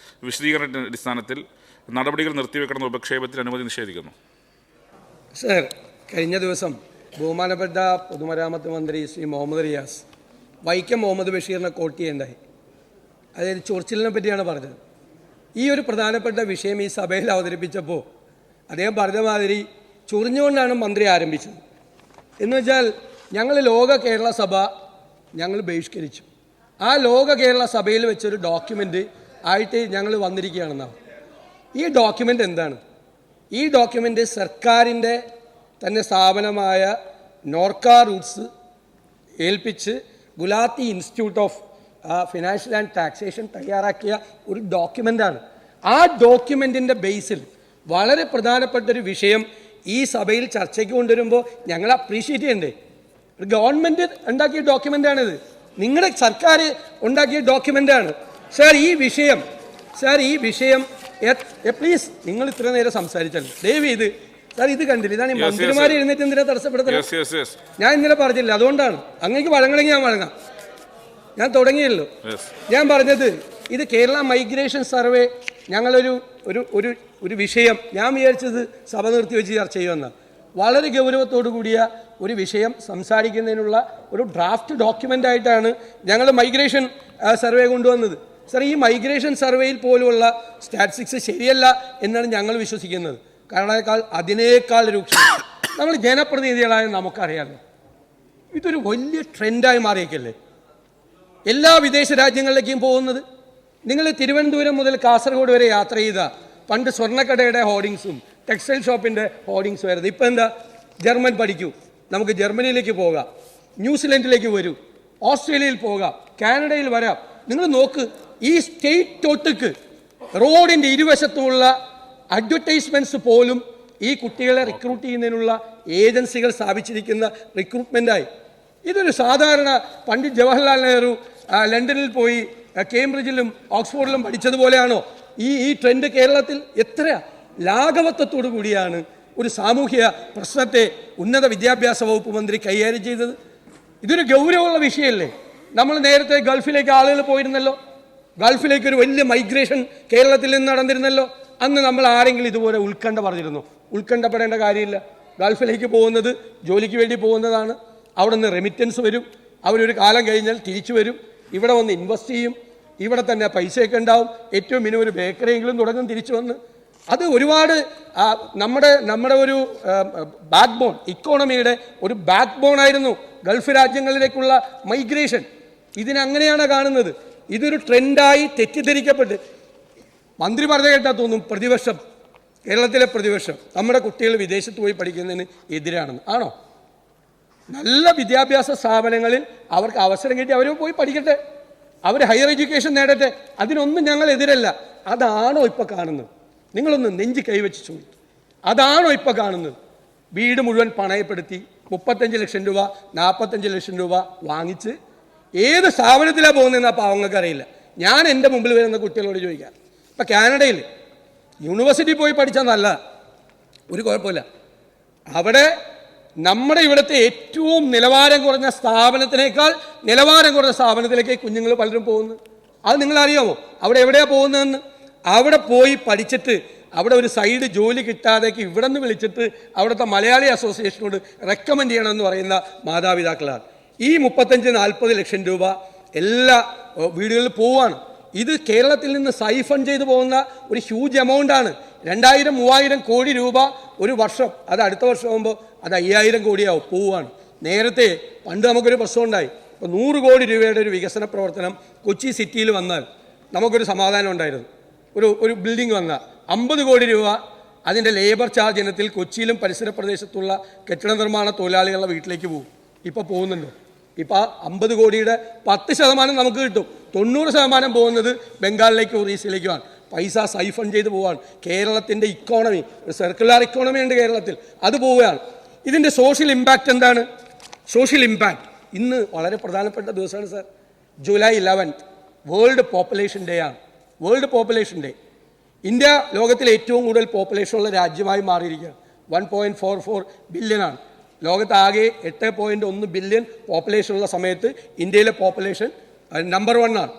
വിശദീകരണത്തിന്റെ അടിസ്ഥാനത്തിൽ നടപടികൾ നിർത്തിവെക്കണമെന്ന ഉപക്ഷേപത്തിന് അനുമതി നിഷേധിക്കുന്നു. സർ, കഴിഞ്ഞ ദിവസം ബഹുമാനപ്പെട്ട പൊതുമരാമത്ത് മന്ത്രി ശ്രീ മുഹമ്മദ് റിയാസ് വൈക്കം മുഹമ്മദ് ബഷീറിനെ കോട്ട് ചെയ്യുണ്ടായി. അതായത് ചൊർച്ചിലിനെ പറ്റിയാണ് പറഞ്ഞത്. ഈ ഒരു പ്രധാനപ്പെട്ട വിഷയം ഈ സഭയിൽ അവതരിപ്പിച്ചപ്പോൾ അദ്ദേഹം പറഞ്ഞ മാതിരി ചൊറിഞ്ഞുകൊണ്ടാണ് മന്ത്രി ആരംഭിച്ചത്. എന്ന് വെച്ചാൽ ഞങ്ങൾ ലോക കേരള സഭ ഞങ്ങൾ ബഹിഷ്കരിച്ചു. ആ ലോക കേരള സഭയിൽ വെച്ചൊരു ഡോക്യുമെൻ്റ് ആയിട്ട് ഞങ്ങൾ വന്നിരിക്കുകയാണെന്നാണ്. ഈ ഡോക്യുമെൻ്റ് എന്താണ്? ഈ ഡോക്യുമെൻ്റ് സർക്കാരിൻ്റെ തന്നെ സ്ഥാപനമായ നോർക്ക റൂട്ട്സ് ഏൽപ്പിച്ച് Gulati institute of financial and taxation തയ്യാറാക്കിയ ഒരു ഡോക്യുമെൻ്റാണ്. ആ ഡോക്യുമെൻറ്റിൻ്റെ ബേസിൽ വളരെ പ്രധാനപ്പെട്ടൊരു വിഷയം ഈ സഭയിൽ ചർച്ചയ്ക്ക് കൊണ്ടുവരുമ്പോൾ ഞങ്ങൾ അപ്രീഷിയേറ്റ് ചെയ്യണ്ടേ? ഗവൺമെൻറ് ഉണ്ടാക്കിയ ഡോക്യുമെൻ്റാണിത്, നിങ്ങളുടെ സർക്കാർ ഉണ്ടാക്കിയ ഡോക്യുമെൻ്റാണ്. സാർ ഈ വിഷയം പ്ലീസ്, നിങ്ങൾ ഇത്ര നേരം സംസാരിച്ചല്ലോ, ദയവ് ഇത് സാർ ഇത് കണ്ടില്ല, ഇതാണ് ഈ മന്ത്രിമാരെ എഴുന്നേറ്റ് എന്തിനാ തടസ്സപ്പെടുത്തുന്നത്? ഞാൻ ഇന്നലെ പറഞ്ഞില്ല, അതുകൊണ്ടാണ്. അങ്ങേക്ക് വഴങ്ങണമെങ്കിൽ ഞാൻ വഴങ്ങാം, ഞാൻ തുടങ്ങിയല്ലോ. ഞാൻ പറഞ്ഞത് ഇത് കേരള മൈഗ്രേഷൻ സർവേ ഞങ്ങളൊരു ഒരു ഒരു ഒരു വിഷയം, ഞാൻ വിചാരിച്ചത് സഭ നിർത്തി വെച്ച് ചർച്ച ചെയ്യുമെന്നാണ്. വളരെ ഗൗരവത്തോടു കൂടിയ ഒരു വിഷയം സംസാരിക്കുന്നതിനുള്ള ഒരു ഡ്രാഫ്റ്റ് ഡോക്യുമെൻ്റ് ആയിട്ടാണ് ഞങ്ങൾ മൈഗ്രേഷൻ സർവേ കൊണ്ടുവന്നത്. സാർ, ഈ മൈഗ്രേഷൻ സർവേയിൽ പോലുള്ള സ്റ്റാറ്റിസ്റ്റിക്സ് ശരിയല്ല എന്നാണ് ഞങ്ങൾ വിശ്വസിക്കുന്നത്. കാരണം അതിനേക്കാൾ രൂക്ഷം നമ്മൾ ജനപ്രതിനിധികളായ നമുക്കറിയാമല്ലോ, ഇതൊരു വലിയ ട്രെൻഡായി മാറിയേക്കല്ലേ എല്ലാ വിദേശ രാജ്യങ്ങളിലേക്കും പോകുന്നത്. നിങ്ങൾ തിരുവനന്തപുരം മുതൽ കാസർഗോഡ് വരെ യാത്ര ചെയ്ത പണ്ട് സ്വർണ്ണക്കടയുടെ ഹോർഡിങ്സും ടെക്സ്റ്റൈൽ ഷോപ്പിൻ്റെ ഹോർഡിങ്സും ആയിരുന്നു. ഇപ്പം എന്താ? ജർമ്മൻ പഠിക്കൂ, നമുക്ക് ജർമ്മനിയിലേക്ക് പോകാം, ന്യൂസിലൻഡിലേക്ക് വരൂ, ഓസ്ട്രേലിയയിൽ പോകാം, കാനഡയിൽ വരാം. നിങ്ങൾ നോക്ക്, ഈ സ്റ്റേറ്റ് ഒട്ടുക്ക് റോഡിൻ്റെ ഇരുവശത്തുമുള്ള അഡ്വർടൈസ്മെൻറ്റ്സ് പോലും ഈ കുട്ടികളെ റിക്രൂട്ട് ചെയ്യുന്നതിനുള്ള ഏജൻസികൾ സ്ഥാപിച്ചിരിക്കുന്ന റിക്രൂട്ട്മെൻറ്റായി. ഇതൊരു സാധാരണ പണ്ഡിറ്റ് ജവഹർലാൽ നെഹ്റു ലണ്ടനിൽ പോയി കേംബ്രിഡ്ജിലും ഓക്സ്ഫോർഡിലും പഠിച്ചതുപോലെയാണോ ഈ ട്രെൻഡ് കേരളത്തിൽ? എത്ര ലാഘവത്വത്തോടു കൂടിയാണ് ഒരു സാമൂഹ്യ പ്രശ്നത്തെ ഉന്നത വിദ്യാഭ്യാസ വകുപ്പ് മന്ത്രി കൈകാര്യം ചെയ്തത്. ഇതൊരു ഗൗരവമുള്ള വിഷയമല്ലേ? നമ്മൾ നേരത്തെ ഗൾഫിലേക്ക് ആളുകൾ പോയിരുന്നല്ലോ, ഗൾഫിലേക്ക് ഒരു വലിയ മൈഗ്രേഷൻ കേരളത്തിൽ നിന്ന് നടന്നിരുന്നല്ലോ. അന്ന് നമ്മൾ ആരെങ്കിലും ഇതുപോലെ ഉത്കണ്ഠ പറഞ്ഞിരുന്നു? ഉത്കണ്ഠപ്പെടേണ്ട കാര്യമില്ല. ഗൾഫിലേക്ക് പോകുന്നത് ജോലിക്ക് വേണ്ടി പോകുന്നതാണ്. അവിടെ നിന്ന് റെമിറ്റൻസ് വരും, അവരൊരു കാലം കഴിഞ്ഞാൽ തിരിച്ചു വരും, ഇവിടെ വന്ന് ഇൻവെസ്റ്റ് ചെയ്യും, ഇവിടെ തന്നെ പൈസയൊക്കെ ഉണ്ടാവും, ഏറ്റവും മിനിമം ഒരു ബേക്കറിയെങ്കിലും തുടങ്ങും തിരിച്ചു വന്ന്. അത് ഒരുപാട് നമ്മുടെ ഒരു ബാക്ക് ബോൺ, ഇക്കോണമിയുടെ ഒരു ബാക്ക് ബോൺ ആയിരുന്നു ഗൾഫ് രാജ്യങ്ങളിലേക്കുള്ള മൈഗ്രേഷൻ. ഇതിനങ്ങനെയാണ് കാണുന്നത്. ഇതൊരു ട്രെൻഡായി തെറ്റിദ്ധരിക്കപ്പെട്ട് മന്ത്രി പറഞ്ഞു കേട്ടാൽ തോന്നും പ്രതിപക്ഷം, കേരളത്തിലെ പ്രതിപക്ഷം നമ്മുടെ കുട്ടികൾ വിദേശത്ത് പോയി പഠിക്കുന്നതിന് എതിരാണെന്ന്. ആണോ? നല്ല വിദ്യാഭ്യാസ സ്ഥാപനങ്ങളിൽ അവർക്ക് അവസരം കിട്ടി അവർ പോയി പഠിക്കട്ടെ, അവർ ഹയർ എഡ്യൂക്കേഷൻ നേടട്ടെ, അതിനൊന്നും ഞങ്ങൾ എതിരല്ല. അതാണോ ഇപ്പോൾ കാണുന്നത്? നിങ്ങളൊന്ന് നെഞ്ച് കൈവച്ച് ചോദിക്കും, അതാണോ ഇപ്പോൾ കാണുന്നത്? വീട് മുഴുവൻ പണയപ്പെടുത്തി 35 ലക്ഷം രൂപ 45 ലക്ഷം രൂപ വാങ്ങിച്ച് ഏത് സ്ഥാപനത്തിലാണ് പോകുന്നതെന്ന് അപ്പോൾ അവങ്ങൾക്ക് അറിയില്ല. ഞാൻ എൻ്റെ മുമ്പിൽ വരുന്ന കുട്ടികളോട് ചോദിക്കാം, ഇപ്പം കാനഡയിൽ യൂണിവേഴ്സിറ്റി പോയി പഠിച്ചാൽ നല്ല, ഒരു കുഴപ്പമില്ല. അവിടെ നമ്മുടെ ഇവിടുത്തെ ഏറ്റവും നിലവാരം കുറഞ്ഞ സ്ഥാപനത്തിനേക്കാൾ നിലവാരം കുറഞ്ഞ സ്ഥാപനത്തിലേക്ക് കുഞ്ഞുങ്ങൾ പലരും പോകുന്നു. അത് നിങ്ങളറിയാമോ? അവിടെ എവിടെയാണ് പോകുന്നതെന്ന്? അവിടെ പോയി പഠിച്ചിട്ട് അവിടെ ഒരു സൈഡ് ജോലി കിട്ടാതേക്ക് ഇവിടെ നിന്ന് വിളിച്ചിട്ട് അവിടുത്തെ മലയാളി അസോസിയേഷനോട് റെക്കമെൻഡ് ചെയ്യണമെന്ന് പറയുന്ന മാതാപിതാക്കളാണ്. ഈ 35-40 ലക്ഷം രൂപ എല്ലാ വീടുകളിൽ പോവുകയാണ്. ഇത് കേരളത്തിൽ നിന്ന് സൈഫൺ ചെയ്തു പോകുന്ന ഒരു ഹ്യൂജ് എമൗണ്ടാണ്. 2000-3000 കോടി രൂപ ഒരു വർഷം. അത് അടുത്ത വർഷം ആകുമ്പോൾ അത് 5000 കോടിയാവും പോവുകയാണ്. നേരത്തെ പണ്ട് നമുക്കൊരു പ്രശ്നം ഉണ്ടായി, ഇപ്പോൾ 100 കോടി രൂപയുടെ ഒരു വികസന പ്രവർത്തനം കൊച്ചി സിറ്റിയിൽ വന്നാൽ നമുക്കൊരു സമാധാനം ഉണ്ടായിരുന്നു. ഒരു ബിൽഡിംഗ് വന്നാൽ 50 കോടി രൂപ അതിൻ്റെ ലേബർ ചാർജ് ഇനത്തിൽ കൊച്ചിയിലും പരിസര പ്രദേശത്തുള്ള കെട്ടിട നിർമ്മാണ തൊഴിലാളികളുടെ വീട്ടിലേക്ക് പോകും. ഇപ്പോൾ പോകുന്നുണ്ടോ? ഇപ്പോൾ 50 കോടിയുടെ 10% നമുക്ക് കിട്ടും. 90% പോകുന്നത് ബംഗാളിലേക്കും ഒറീസയിലേക്കുമാണ്. പൈസ സൈഫൺ ചെയ്ത് പോവുകയാണ്. കേരളത്തിൻ്റെ ഇക്കോണമി, ഒരു സർക്കുലർ ഇക്കോണമി ഉണ്ട് കേരളത്തിൽ, അത് പോവുകയാണ്. ഇതിൻ്റെ സോഷ്യൽ ഇമ്പാക്റ്റ് എന്താണ്? സോഷ്യൽ ഇമ്പാക്റ്റ് ഇന്ന് വളരെ പ്രധാനപ്പെട്ട ദിവസമാണ് sir. July 11 world population day ആണ്. World population day. ഇന്ത്യ ലോകത്തിലെ ഏറ്റവും കൂടുതൽ പോപ്പുലേഷനുള്ള രാജ്യമായി മാറിയിരിക്കുകയാണ്. 1.44 ബില്യനാണ്. ലോകത്താകെ 8.1 ബില്യൺ പോപ്പുലേഷനുള്ള സമയത്ത് ഇന്ത്യയിലെ പോപ്പുലേഷൻ നമ്പർ 1 ആണ്.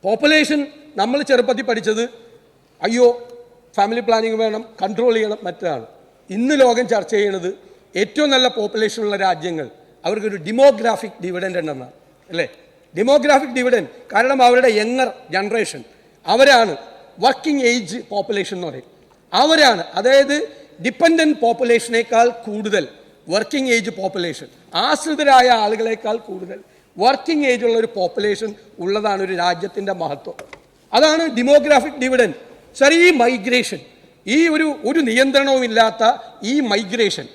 പോപ്പുലേഷൻ നമ്മൾ ചെറുപ്പത്തിൽ പഠിച്ചത് അയ്യോ ഫാമിലി പ്ലാനിങ് വേണം, കൺട്രോൾ ചെയ്യണം, മറ്റതാണ്. ഇന്ന് ലോകം ചർച്ച ചെയ്യുന്നത് ഏറ്റവും നല്ല പോപ്പുലേഷനുള്ള രാജ്യങ്ങൾ അവർക്കൊരു ഡെമോഗ്രാഫിക് ഡിവിഡൻഡ് ഉണ്ടെന്നാണ്, അല്ലേ? Demographic dividend. കാരണം അവരുടെ യങ്ങർ ജനറേഷൻ അവരാണ്. വർക്കിംഗ് ഏജ് പോപ്പുലേഷൻ എന്ന് പറയും, അവരാണ്. അതായത് ഡിപ്പെൻഡൻറ്റ് പോപ്പുലേഷനേക്കാൾ കൂടുതൽ വർക്കിംഗ് ഏജ് പോപ്പുലേഷൻ, ആശ്രിതരായ ആളുകളേക്കാൾ കൂടുതൽ വർക്കിംഗ് ഏജുള്ള ഒരു പോപ്പുലേഷൻ ഉള്ളതാണ് ഒരു രാജ്യത്തിൻ്റെ മഹത്വം. അതാണ് ഡെമോഗ്രാഫിക് ഡിവിഡൻഡ്. സർ, ഈ മൈഗ്രേഷൻ, ഈ ഒരു നിയന്ത്രണവുമില്ലാത്ത ഈ മൈഗ്രേഷൻ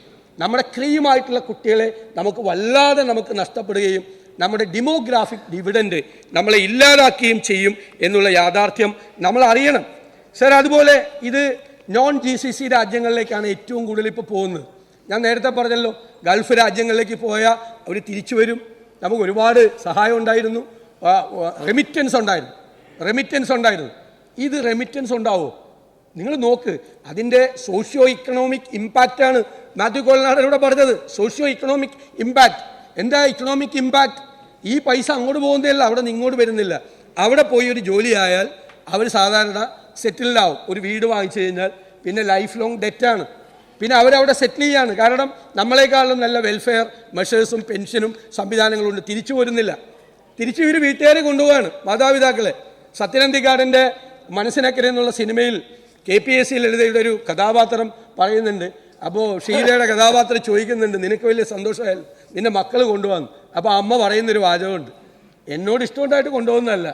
നമ്മുടെ ക്രീമായിട്ടുള്ള കുട്ടികളെ നമുക്ക് നഷ്ടപ്പെടുകയും നമ്മുടെ ഡെമോഗ്രാഫിക് ഡിവിഡൻഡ് നമ്മളെ ഇല്ലാതാക്കുകയും ചെയ്യും എന്നുള്ള യാഥാർത്ഥ്യം നമ്മൾ അറിയണം. സർ, അതുപോലെ ഇത് നോൺ GCC രാജ്യങ്ങളിലേക്കാണ് ഏറ്റവും കൂടുതൽ ഇപ്പോൾ പോകുന്നത്. ഞാൻ നേരത്തെ പറഞ്ഞല്ലോ, ഗൾഫ് രാജ്യങ്ങളിലേക്ക് പോയാൽ അവർ തിരിച്ചു വരും. നമുക്ക് ഒരുപാട് സഹായം ഉണ്ടായിരുന്നു, റെമിറ്റൻസ് ഉണ്ടായിരുന്നു. ഇത് റെമിറ്റൻസ് ഉണ്ടാവുമോ? നിങ്ങൾ നോക്ക്, അതിൻ്റെ സോഷ്യോ ഇക്കണോമിക് ഇമ്പാക്റ്റാണ് മാത്യു കോളനാട് ഇവിടെ പറഞ്ഞത്. സോഷ്യോ ഇക്കണോമിക് ഇമ്പാക്റ്റ് എന്താ? ഇക്കണോമിക് ഇമ്പാക്റ്റ് ഈ പൈസ അങ്ങോട്ട് പോകുന്നതല്ല, അവിടെ നിന്ന് ഇങ്ങോട്ട് വരുന്നില്ല. അവിടെ പോയി ഒരു ജോലി ആയാൽ അവർ സാധാരണ സെറ്റിൽഡ് ആവും. ഒരു വീട് വാങ്ങിച്ചു കഴിഞ്ഞാൽ പിന്നെ ലൈഫ് ലോങ് ഡെറ്റാണ്. പിന്നെ അവരവിടെ സെറ്റിൽ ചെയ്യാണ്. കാരണം നമ്മളെക്കാളും നല്ല വെൽഫെയർ മെഷേഴ്സും പെൻഷനും സംവിധാനങ്ങളും ഉണ്ട്. തിരിച്ചു പോരുന്നില്ല. തിരിച്ചു ഇവർ വീട്ടുകാരെ കൊണ്ടുപോവാണ്, മാതാപിതാക്കളെ. സത്യനന്ദിക്കാടിൻ്റെ മനസ്സിനക്കരെ എന്നുള്ള സിനിമയിൽ KPSCയിൽ എഴുതിയുടെ ഒരു കഥാപാത്രം പറയുന്നുണ്ട്. അപ്പോൾ ഷീലയുടെ കഥാപാത്രം ചോദിക്കുന്നുണ്ട്, നിനക്ക് വലിയ സന്തോഷമായാലും നിന്റെ മക്കൾ കൊണ്ടുപോകാന്ന്. അപ്പോൾ അമ്മ പറയുന്നൊരു വാചകമുണ്ട്, എന്നോട് ഇഷ്ടമുണ്ടായിട്ട് കൊണ്ടുപോകുന്നതല്ല,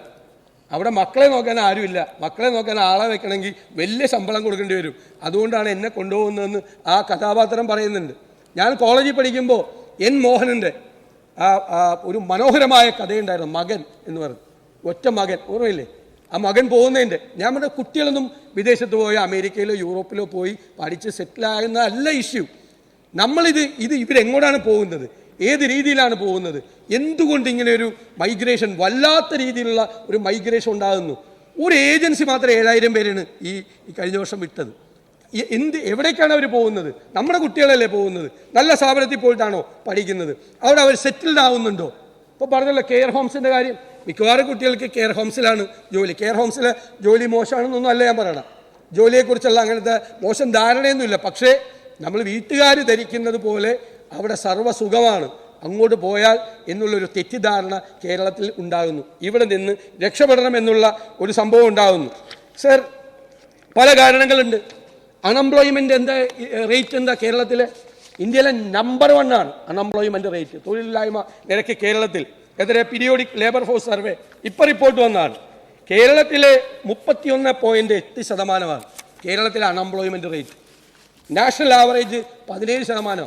അവിടെ മക്കളെ നോക്കാൻ ആരുമില്ല, മക്കളെ നോക്കാൻ ആളെ വെക്കണമെങ്കിൽ വലിയ ശമ്പളം കൊടുക്കേണ്ടി വരും, അതുകൊണ്ടാണ് എന്നെ കൊണ്ടുപോകുന്നതെന്ന് ആ കഥാപാത്രം പറയുന്നുണ്ട്. ഞാൻ കോളേജിൽ പഠിക്കുമ്പോൾ N. മോഹനൻ്റെ ഒരു മനോഹരമായ കഥയുണ്ടായിരുന്നു, മകൻ എന്ന് പറഞ്ഞു. ഒറ്റ മകൻ, ഓർമ്മയില്ലേ? ആ മകൻ പോകുന്നതിൻ്റെ, ഞാൻ നമ്മുടെ കുട്ടികളൊന്നും വിദേശത്ത് പോയി അമേരിക്കയിലോ യൂറോപ്പിലോ പോയി പഠിച്ച് സെറ്റിലാകുന്നതല്ല ഇഷ്യൂ. ഇവരെങ്ങോട്ടാണ് പോകുന്നത്, ഏത് രീതിയിലാണ് പോകുന്നത്, എന്തുകൊണ്ട് ഇങ്ങനെ ഒരു മൈഗ്രേഷൻ, വല്ലാത്ത രീതിയിലുള്ള ഒരു മൈഗ്രേഷൻ ഉണ്ടാകുന്നു. ഒരു ഏജൻസി മാത്രം 7000 പേരാണ് ഈ കഴിഞ്ഞ വർഷം വിട്ടത്. എവിടേക്കാണ് അവർ പോകുന്നത്? നമ്മുടെ കുട്ടികളല്ലേ പോകുന്നത്? നല്ല സ്ഥാപനത്തിൽ പോയിട്ടാണോ പഠിക്കുന്നത്? അവിടെ അവർ സെറ്റിൽഡ് ആവുന്നുണ്ടോ? ഇപ്പോൾ പറഞ്ഞല്ലോ കെയർ ഹോംസിൻ്റെ കാര്യം, മിക്കവാറും കുട്ടികൾക്ക് കെയർ ഹോംസിലാണ് ജോലി. കെയർ ഹോംസിലെ ജോലി മോശമാണെന്നൊന്നും അല്ല ഞാൻ പറയണം, ജോലിയെക്കുറിച്ചുള്ള അങ്ങനത്തെ മോശം ധാരണയൊന്നുമില്ല. പക്ഷേ നമ്മൾ വീട്ടുകാർ ധരിക്കുന്നത് പോലെ അവിടെ സർവ്വസുഖമാണ്, അങ്ങോട്ട് പോയാൽ എന്നുള്ളൊരു തെറ്റിദ്ധാരണ കേരളത്തിൽ ഉണ്ടാകുന്നു. ഇവിടെ നിന്ന് രക്ഷപ്പെടണം എന്നുള്ള ഒരു സംഭവം ഉണ്ടാകുന്നു. സർ, പല കാരണങ്ങളുണ്ട്. അൺഎംപ്ലോയ്മെൻ്റ് റേറ്റ് എന്താ കേരളത്തിൽ? ഇന്ത്യയിലെ നമ്പർ 1 ആണ് അൺഎംപ്ലോയ്മെൻ്റ് റേറ്റ്, തൊഴിലില്ലായ്മ നിരക്ക് കേരളത്തിൽ. എത്ര പീരിയോഡിക് ലേബർ ഫോഴ്സ് സർവേ ഇപ്പോൾ റിപ്പോർട്ട് വന്നതാണ്. കേരളത്തിലെ 31.8% കേരളത്തിലെ unemployment rate. National average 17%.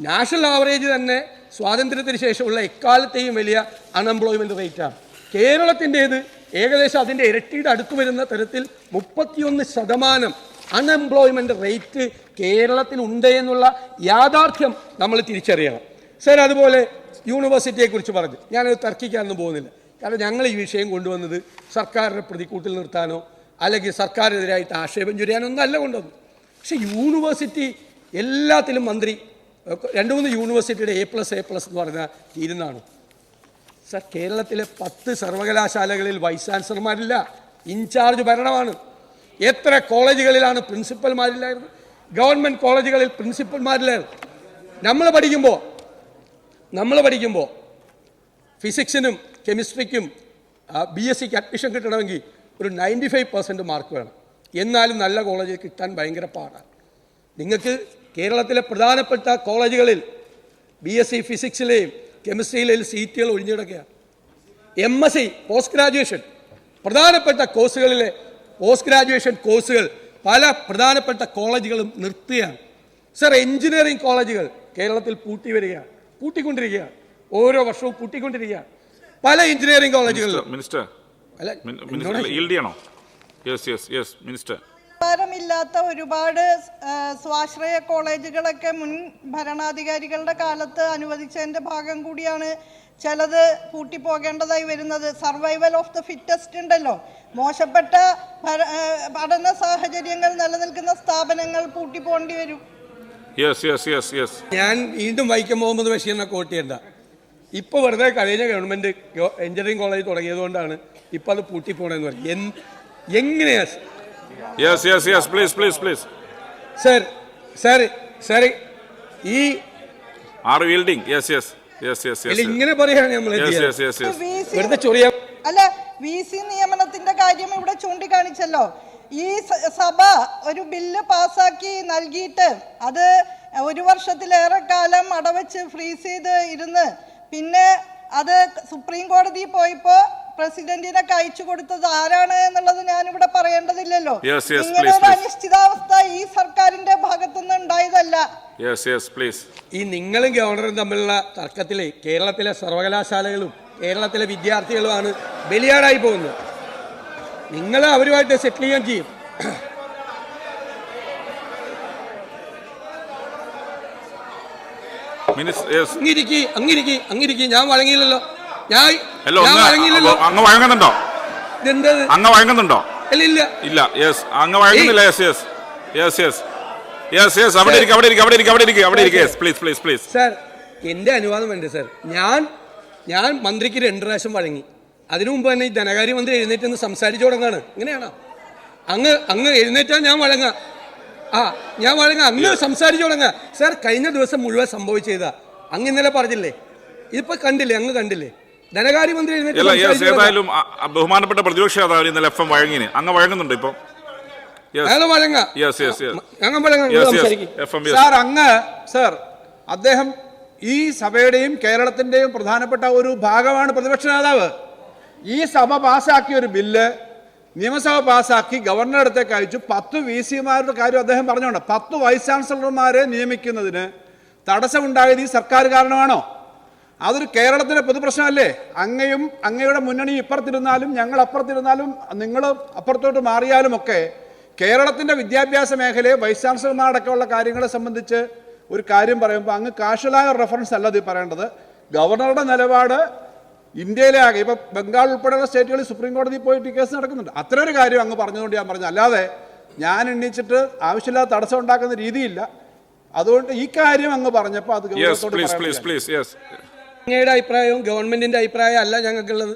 National average തന്നെ സ്വാതന്ത്ര്യത്തിന് ശേഷമുള്ള എക്കാലത്തെയും വലിയ അൺഎംപ്ലോയ്മെൻ്റ് റേറ്റാണ്. കേരളത്തിൻ്റേത് ഏകദേശം അതിൻ്റെ ഇരട്ടിയുടെ അടുത്ത് വരുന്ന തരത്തിൽ 31% അൺഎംപ്ലോയ്മെൻ്റ് റേറ്റ് കേരളത്തിനുണ്ട് എന്നുള്ള യാഥാർത്ഥ്യം നമ്മൾ തിരിച്ചറിയണം. സർ, അതുപോലെ യൂണിവേഴ്സിറ്റിയെക്കുറിച്ച് പറഞ്ഞു, ഞാനത് തർക്കിക്കാനൊന്നും പോകുന്നില്ല. കാരണം ഞങ്ങൾ ഈ വിഷയം കൊണ്ടുവന്നത് സർക്കാരിനെ പ്രതിക്കൂട്ടിൽ നിർത്താനോ അല്ലെങ്കിൽ സർക്കാരിനെതിരായിട്ട് ആക്ഷേപം ചൊരിയാനോ ഒന്നല്ല കൊണ്ടുവന്നു. പക്ഷേ യൂണിവേഴ്സിറ്റി എല്ലാത്തിലും മന്ത്രി 2-3 യൂണിവേഴ്സിറ്റിയുടെ A+ എന്ന് പറഞ്ഞാൽ തീരുന്നതാണ്. സർ, കേരളത്തിലെ 10 സർവകലാശാലകളിൽ വൈസ് ചാൻസലർമാരില്ല, ഇൻചാർജ് ഭരണമാണ്. എത്ര കോളേജുകളിലാണ് പ്രിൻസിപ്പൽമാരില്ലായിരുന്നു? ഗവൺമെൻറ് കോളേജുകളിൽ പ്രിൻസിപ്പൽമാരില്ലായിരുന്നു. നമ്മൾ പഠിക്കുമ്പോൾ ഫിസിക്സിനും കെമിസ്ട്രിക്കും BSCക്ക് അഡ്മിഷൻ കിട്ടണമെങ്കിൽ ഒരു 95% മാർക്ക് വേണം. എന്നാലും നല്ല കോളേജിൽ കിട്ടാൻ ഭയങ്കര പാടാണ്. നിങ്ങൾക്ക് കേരളത്തിലെ പ്രധാനപ്പെട്ട കോളേജുകളിൽ BSc ഫിസിക്സിലെയും കെമിസ്ട്രിയിലെയും സീറ്റുകൾ ഒഴിഞ്ഞിടക്കുകയാണ്. MSc പോസ്റ്റ് ഗ്രാജുവേഷൻ പ്രധാനപ്പെട്ട കോഴ്സുകളിലെ പോസ്റ്റ് ഗ്രാജുവേഷൻ കോഴ്സുകൾ പല പ്രധാനപ്പെട്ട കോളേജുകളും നിർത്തുകയാണ്. സർ, എഞ്ചിനീയറിംഗ് കോളേജുകൾ കേരളത്തിൽ പൂട്ടിക്കൊണ്ടിരിക്കുകയാണ്, ഓരോ വർഷവും പൂട്ടിക്കൊണ്ടിരിക്കുകയാണ്. പല എഞ്ചിനീയറിംഗ് കോളേജുകളിലും ില്ലാത്ത ഒരുപാട് സ്വാശ്രയ കോളേജുകളൊക്കെ മുൻ ഭരണാധികാരികളുടെ കാലത്ത് അനുവദിച്ചതിൻ്റെ ഭാഗം കൂടിയാണ് ചിലത് പൂട്ടിപ്പോകേണ്ടതായി വരുന്നത്. സർവൈവൽ ഓഫ് ദ ഫിറ്റസ്റ്റ് ഉണ്ടല്ലോ, മോശപ്പെട്ട പഠന സാഹചര്യങ്ങൾ നിലനിൽക്കുന്ന സ്ഥാപനങ്ങൾ പൂട്ടിപ്പോകേണ്ടി വരും. ഞാൻ വീണ്ടും വൈക്കം മുഹമ്മദ് ബഷീറിനെ കോട്ട് ചെയ്യണ്ട. ഇപ്പോൾ വെറുതെ കഴിഞ്ഞ ഗവൺമെൻറ് എഞ്ചിനീയറിംഗ് കോളേജ് തുടങ്ങിയതുകൊണ്ടാണ് ഇപ്പം അത് പൂട്ടിപ്പോണെന്ന് പറയും. എങ്ങനെയാ സർ ഈ ഇങ്ങനെ പറയാണ് നമ്മൾ വെറുതെ ചൊറിയാ. അല്ല, VC നിയമനത്തിന്റെ കാര്യം ഇവിടെ ചൂണ്ടിക്കാണിച്ചല്ലോ. ഈ സഭ ഒരു ബില്ല് പാസാക്കി നൽകിയിട്ട് അത് 1 വർഷത്തിലേറെ കാലം അടവച്ച് ഫ്രീസ് ചെയ്ത് ഇരുന്ന് പിന്നെ അത് സുപ്രീം കോടതിയിൽ പോയപ്പോ പ്രസിഡന്റിനൊക്കെ അയച്ചു കൊടുത്തത് ആരാണ് എന്നുള്ളത് ഞാനിവിടെ പറയേണ്ടതില്ലല്ലോ. Yes, yes, ഇങ്ങനെ please, ഒരു please. അനിശ്ചിതാവസ്ഥ ഈ സർക്കാരിന്റെ ഭാഗത്തുനിന്ന് ഉണ്ടായതല്ല. പ്ലീസ്. ഈ നിങ്ങളും ഗവർണറും തമ്മിലുള്ള തർക്കത്തിലെ കേരളത്തിലെ സർവകലാശാലകളും കേരളത്തിലെ വിദ്യാർത്ഥികളുമാണ് ബലിയാടായി പോകുന്നത്. നിങ്ങൾ അവരുമായിട്ട് സെറ്റിൽ ചെയ്യാൻ ചെയ്യും. അങ്ങിരിക്കി ഞാൻ വഴങ്ങിയില്ലല്ലോ. അങ്ങ് വഴങ്ങുന്നുണ്ടോ? അങ്ങ് വഴങ്ങുന്നുണ്ടോ? ഇല്ല. യെസ്, അങ്ങ് വഴങ്ങുന്നില്ല. യെസ്, അവിടെ പ്ലീസ്. സാർ, എന്റെ അനുവാദം വേണ്ട സാർ. ഞാൻ മന്ത്രിക്ക് 2 പ്രാവശ്യം വഴങ്ങി. അതിനു മുമ്പ് തന്നെ ഈ ധനകാര്യമന്ത്രി എഴുന്നേറ്റ് നിന്ന് സംസാരിച്ചു തുടങ്ങാണ്. ഇങ്ങനെയാണോ? അങ്ങ് എഴുന്നേറ്റാൽ ഞാൻ വഴങ്ങാം. അങ്ങ് സംസാരിച്ചു തുടങ്ങാം. സാർ, കഴിഞ്ഞ ദിവസം മുഴുവൻ സംഭവിച്ചതാ. അങ്ങ് ഇന്നലെ പറഞ്ഞില്ലേ? ഇതിപ്പോ കണ്ടില്ലേ? അങ്ങ് കണ്ടില്ലേ? ധനകാര്യമന്ത്രി ഏതായാലും ബഹുമാനപ്പെട്ട പ്രതിപക്ഷ നേതാവ് ഇന്നലെ FM വഴങ്ങിന്. അങ്ങ് വഴങ്ങുന്നുണ്ട് ഇപ്പൊ? സാർ, അദ്ദേഹം ഈ സഭയുടെയും കേരളത്തിന്റെയും പ്രധാനപ്പെട്ട ഒരു ഭാഗമാണ് പ്രതിപക്ഷ നേതാവ്. ഈ സഭ പാസ്സാക്കിയ ഒരു ബില്ല് നിയമസഭ പാസ്സാക്കി ഗവർണറുടെ അടുത്തേക്ക് അയച്ചു. 10 VC-മാരുടെ കാര്യം അദ്ദേഹം പറഞ്ഞുകൊണ്ട് 10 വൈസ് ചാൻസലർമാരെ നിയമിക്കുന്നതിന് തടസ്സമുണ്ടായത് ഈ സർക്കാർ കാരണമാണോ? അതൊരു കേരളത്തിലെ പൊതുപ്രശ്നമല്ലേ? അങ്ങയുടെ മുന്നണി ഇപ്പുറത്തിരുന്നാലും ഞങ്ങൾ അപ്പുറത്തിരുന്നാലും നിങ്ങൾ അപ്പുറത്തോട്ട് മാറിയാലുമൊക്കെ കേരളത്തിൻ്റെ വിദ്യാഭ്യാസ മേഖലയെ വൈസ് ചാൻസലർമാരടക്കമുള്ള കാര്യങ്ങളെ സംബന്ധിച്ച് ഒരു കാര്യം പറയുമ്പോൾ അങ്ങ് കാഷ്വലായ റെഫറൻസ് അല്ല ഇത് പറയേണ്ടത്. ഗവർണറുടെ നിലപാട് ഇന്ത്യയിലെ ആകെ ഇപ്പം ബംഗാൾ ഉൾപ്പെടെയുള്ള സ്റ്റേറ്റുകളിൽ സുപ്രീം കോടതിയിൽ പോയിട്ട് കേസ് നടക്കുന്നുണ്ട്. അത്ര ഒരു കാര്യം അങ്ങ് പറഞ്ഞതുകൊണ്ട് ഞാൻ പറഞ്ഞു. അല്ലാതെ ഞാൻ എണ്ണിച്ചിട്ട് ആവശ്യമില്ലാത്ത തടസ്സം ഉണ്ടാക്കുന്ന രീതിയില്ല. അതുകൊണ്ട് ഈ കാര്യം അങ്ങ് പറഞ്ഞപ്പോൾ അത് അങ്ങയുടെ അഭിപ്രായവും ഗവൺമെന്റിന്റെ അഭിപ്രായം അല്ല ഞങ്ങൾക്കുള്ളത്.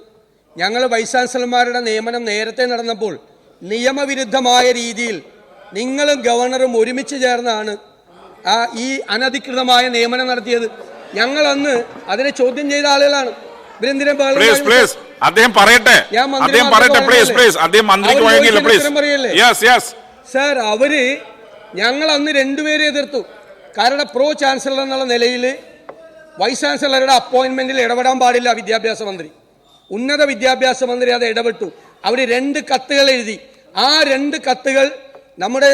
ഞങ്ങൾ വൈസ് ചാൻസലർമാരുടെ നിയമനം നേരത്തെ നടന്നപ്പോൾ നിയമവിരുദ്ധമായ രീതിയിൽ നിങ്ങളും ഗവർണറും ഒരുമിച്ച് ചേർന്നാണ് ഈ അനധികൃതമായ നിയമനം നടത്തിയത്. ഞങ്ങൾ അന്ന് അതിനെ ചോദ്യം ചെയ്ത ആളുകളാണ്. സാർ, അവര് ഞങ്ങൾ അന്ന് 2 പേരെ എതിർത്തു. കാരണം പ്രോ ചാൻസലർ എന്നുള്ള നിലയിൽ വൈസ് ചാൻസലറുടെ അപ്പോയിന്റ്മെന്റിൽ ഇടപെടാൻ പാടില്ല വിദ്യാഭ്യാസ മന്ത്രി. ഉന്നത വിദ്യാഭ്യാസ മന്ത്രി അത് ഇടപെട്ടു. അവർ 2 കത്തുകൾ എഴുതി. ആ 2 കത്തുകൾ നമ്മുടെ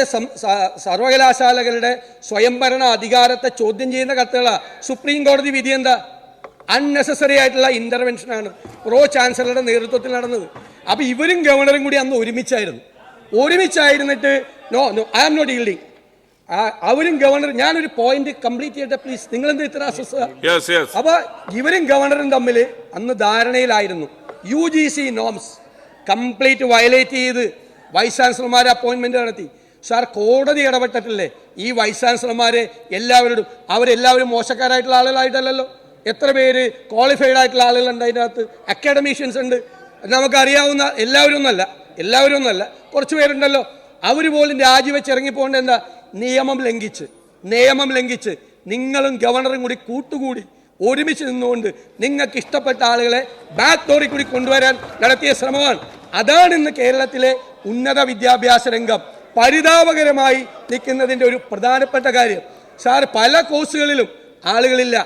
സർവകലാശാലകളുടെ സ്വയംഭരണ അധികാരത്തെ ചോദ്യം ചെയ്യുന്ന കത്തുകളാണ്. സുപ്രീം കോടതി വിധി എന്താ? അൺനെസസറി ആയിട്ടുള്ള ഇന്റർവെൻഷനാണ് പ്രോ ചാൻസലറുടെ നേതൃത്വത്തിൽ നടന്നത്. അപ്പൊ ഇവരും ഗവർണറും കൂടി അന്ന് ഒരുമിച്ചായിരുന്നിട്ട് no I am not yielding. അവരും ഗവർണർ, ഞാനൊരു പോയിന്റ് കംപ്ലീറ്റ് ചെയ്യട്ടെ പ്ലീസ്. നിങ്ങൾ എന്ത് ഇത്ര അസ്വസ്ഥത? അപ്പൊ ഇവരും ഗവർണറും തമ്മിൽ അന്ന് ധാരണയിലായിരുന്നു. UGC നോംസ് കംപ്ലീറ്റ് വയലേറ്റ് ചെയ്ത് വൈസ് ചാൻസലർമാരെ അപ്പോയിന്റ്മെന്റ് നടത്തി. സാർ, കോടതി ഇടപെട്ടിട്ടില്ലേ ഈ വൈസ് ചാൻസലർമാരെ എല്ലാവരോടും? അവരെല്ലാവരും മോശക്കാരായിട്ടുള്ള ആളുകളായിട്ടല്ലല്ലോ. എത്ര പേര് ക്വാളിഫൈഡ് ആയിട്ടുള്ള ആളുകളുണ്ട് അതിനകത്ത്? അക്കാഡമീഷ്യൻസ് ഉണ്ട്. നമുക്കറിയാവുന്ന എല്ലാവരും ഒന്നല്ല, കുറച്ച് പേരുണ്ടല്ലോ. അവർ പോലും രാജിവെച്ച് ഇറങ്ങിപ്പോകേണ്ട എന്താ? നിയമം ലംഘിച്ച് നിങ്ങളും ഗവർണറും കൂടി കൂട്ടുകൂടി ഒരുമിച്ച് നിന്നുകൊണ്ട് നിങ്ങൾക്ക് ഇഷ്ടപ്പെട്ട ആളുകളെ ബാക്ക് ഡോറിൽ കൂടി കൊണ്ടുവരാൻ നടത്തിയ ശ്രമമാണ്. അതാണ് ഇന്ന് കേരളത്തിലെ ഉന്നത വിദ്യാഭ്യാസ രംഗം പരിതാപകരമായി നിൽക്കുന്നതിൻ്റെ ഒരു പ്രധാനപ്പെട്ട കാര്യം. സാർ, പല കോഴ്സുകളിലും ആളുകളില്ല.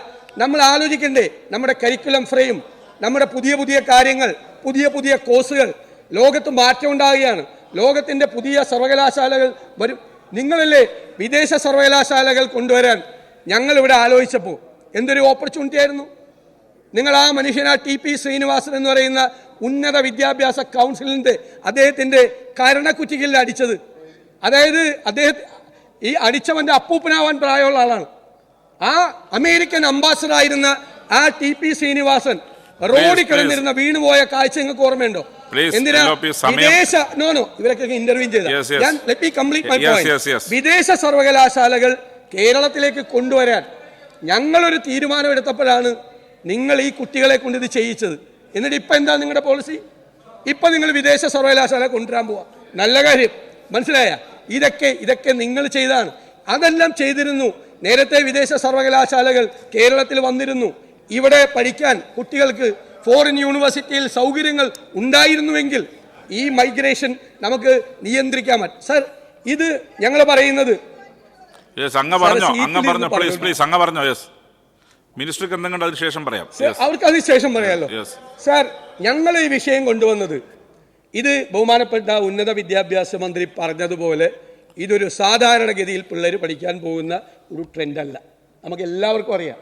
നമ്മൾ ആലോചിക്കണ്ടേ? നമ്മുടെ കരിക്കുലം ഫ്രെയിം, നമ്മുടെ പുതിയ കാര്യങ്ങൾ, പുതിയ കോഴ്സുകൾ. ലോകത്ത് മാറ്റം ഉണ്ടാവുകയാണ്. ലോകത്തിൻ്റെ പുതിയ സർവകലാശാലകൾ വരും. നിങ്ങളല്ലേ വിദേശ സർവകലാശാലകൾ കൊണ്ടുവരാൻ ഞങ്ങളിവിടെ ആലോചിച്ചപ്പോൾ എന്തൊരു ഓപ്പർച്യൂണിറ്റി ആയിരുന്നു. നിങ്ങൾ ആ മനുഷ്യനാ TP ശ്രീനിവാസൻ എന്ന് പറയുന്ന ഉന്നത വിദ്യാഭ്യാസ കൗൺസിലിൻ്റെ അദ്ദേഹത്തിൻ്റെ കരണക്കുറ്റികളിൽ അടിച്ചത്. അതായത് ഈ അടിച്ചവൻ്റെ അപ്പൂപ്പനാവാൻ പ്രായമുള്ള ആളാണ്. ആ അമേരിക്കൻ അംബാസഡർ ആയിരുന്ന ആ TP ശ്രീനിവാസൻ റോഡിൽ കിടന്നിരുന്ന വീണുപോയ കാഴ്ച നിങ്ങൾക്ക് ഓർമ്മയുണ്ടോ? എന്തിനാ ഇവരൊക്കെ ഇന്റർവ്യൂ ചെയ്ത ഞാൻ let me complete my point. വിദേശ സർവകലാശാലകൾ കേരളത്തിലേക്ക് കൊണ്ടുവരാൻ ഞങ്ങളൊരു തീരുമാനമെടുത്തപ്പോഴാണ് നിങ്ങൾ ഈ കുട്ടികളെ കൊണ്ട് ഇത് ചെയ്യിച്ചത്. എന്നിട്ട് ഇപ്പൊ എന്താ നിങ്ങളുടെ പോളിസി? ഇപ്പൊ നിങ്ങൾ വിദേശ സർവകലാശാല കൊണ്ടുവരാൻ പോവാ. നല്ല കാര്യം, മനസ്സിലായ? ഇതൊക്കെ നിങ്ങൾ ചെയ്താണ്. അതെല്ലാം ചെയ്തിരുന്നു. നേരത്തെ വിദേശ സർവകലാശാലകൾ കേരളത്തിൽ വന്നിരുന്നു. ഇവിടെ പഠിക്കാൻ കുട്ടികൾക്ക് ഫോറിൻ യൂണിവേഴ്സിറ്റിയിൽ സൗകര്യങ്ങൾ ഉണ്ടായിരുന്നുവെങ്കിൽ ഈ മൈഗ്രേഷൻ നമുക്ക് നിയന്ത്രിക്കാൻ പറ്റും. സർ, ഇത് ഞങ്ങൾ പറയുന്നത് മിനിസ്റ്റർക്ക് എന്തെങ്കിലും അതിനുശേഷം പറയാം. അവർക്ക് അതിനുശേഷം പറയാമല്ലോ. Yes. സാർ, ഞങ്ങൾ ഈ വിഷയം കൊണ്ടുവന്നത് ഇത് ബഹുമാനപ്പെട്ട ഉന്നത വിദ്യാഭ്യാസ മന്ത്രി പറഞ്ഞതുപോലെ ഇതൊരു സാധാരണഗതിയിൽ പിള്ളേർ പഠിക്കാൻ പോകുന്ന ഒരു ട്രെൻഡല്ല. നമുക്ക് എല്ലാവർക്കും അറിയാം,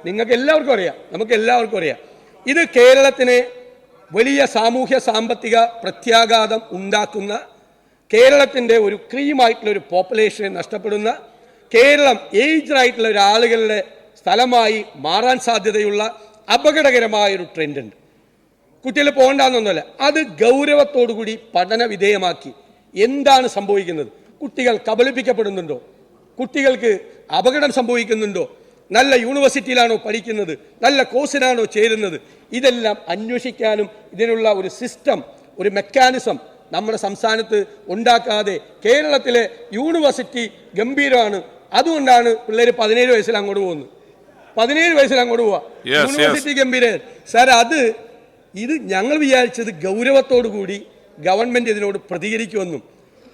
നിങ്ങൾക്ക് എല്ലാവർക്കും അറിയാം, നമുക്ക് എല്ലാവർക്കും അറിയാം. ഇത് കേരളത്തിന് വലിയ സാമൂഹ്യ സാമ്പത്തിക പ്രത്യാഘാതം ഉണ്ടാക്കുന്ന, കേരളത്തിൻ്റെ ഒരു ക്രീമായിട്ടുള്ള ഒരു പോപ്പുലേഷനെ നഷ്ടപ്പെടുന്ന, കേരളം ഏജ്ഡ് ആയിട്ടുള്ള ഒരാളുകളുടെ സ്ഥലമായി മാറാൻ സാധ്യതയുള്ള അപകടകരമായൊരു ട്രെൻഡുണ്ട്. കുട്ടികൾ പോകണ്ടെന്നൊന്നുമല്ല, അത് ഗൗരവത്തോടുകൂടി പഠന വിധേയമാക്കി എന്താണ് സംഭവിക്കുന്നത്, കുട്ടികൾ കബളിപ്പിക്കപ്പെടുന്നുണ്ടോ, കുട്ടികൾക്ക് അപകടം സംഭവിക്കുന്നുണ്ടോ, നല്ല യൂണിവേഴ്സിറ്റിയിലാണോ പഠിക്കുന്നത്, നല്ല കോഴ്സിനാണോ ചേരുന്നത്, ഇതെല്ലാം അന്വേഷിക്കാനും ഇതിനുള്ള ഒരു സിസ്റ്റം, ഒരു മെക്കാനിസം നമ്മുടെ സംസ്ഥാനത്ത് ഉണ്ടാക്കാതെ കേരളത്തിലെ യൂണിവേഴ്സിറ്റി ഗംഭീരമാണ്. അതുകൊണ്ടാണ് പിള്ളേർ 17 വയസ്സിൽ അങ്ങോട്ട് പോകുന്നത്. 17 വയസ്സിൽ അങ്ങോട്ട് പോവാ, യൂണിവേഴ്സിറ്റി ഗംഭീര. സാർ, ഇത് ഞങ്ങൾ വിചാരിച്ചത് ഗൗരവത്തോടു കൂടി ഗവൺമെൻറ് ഇതിനോട് പ്രതികരിക്കുമെന്നും,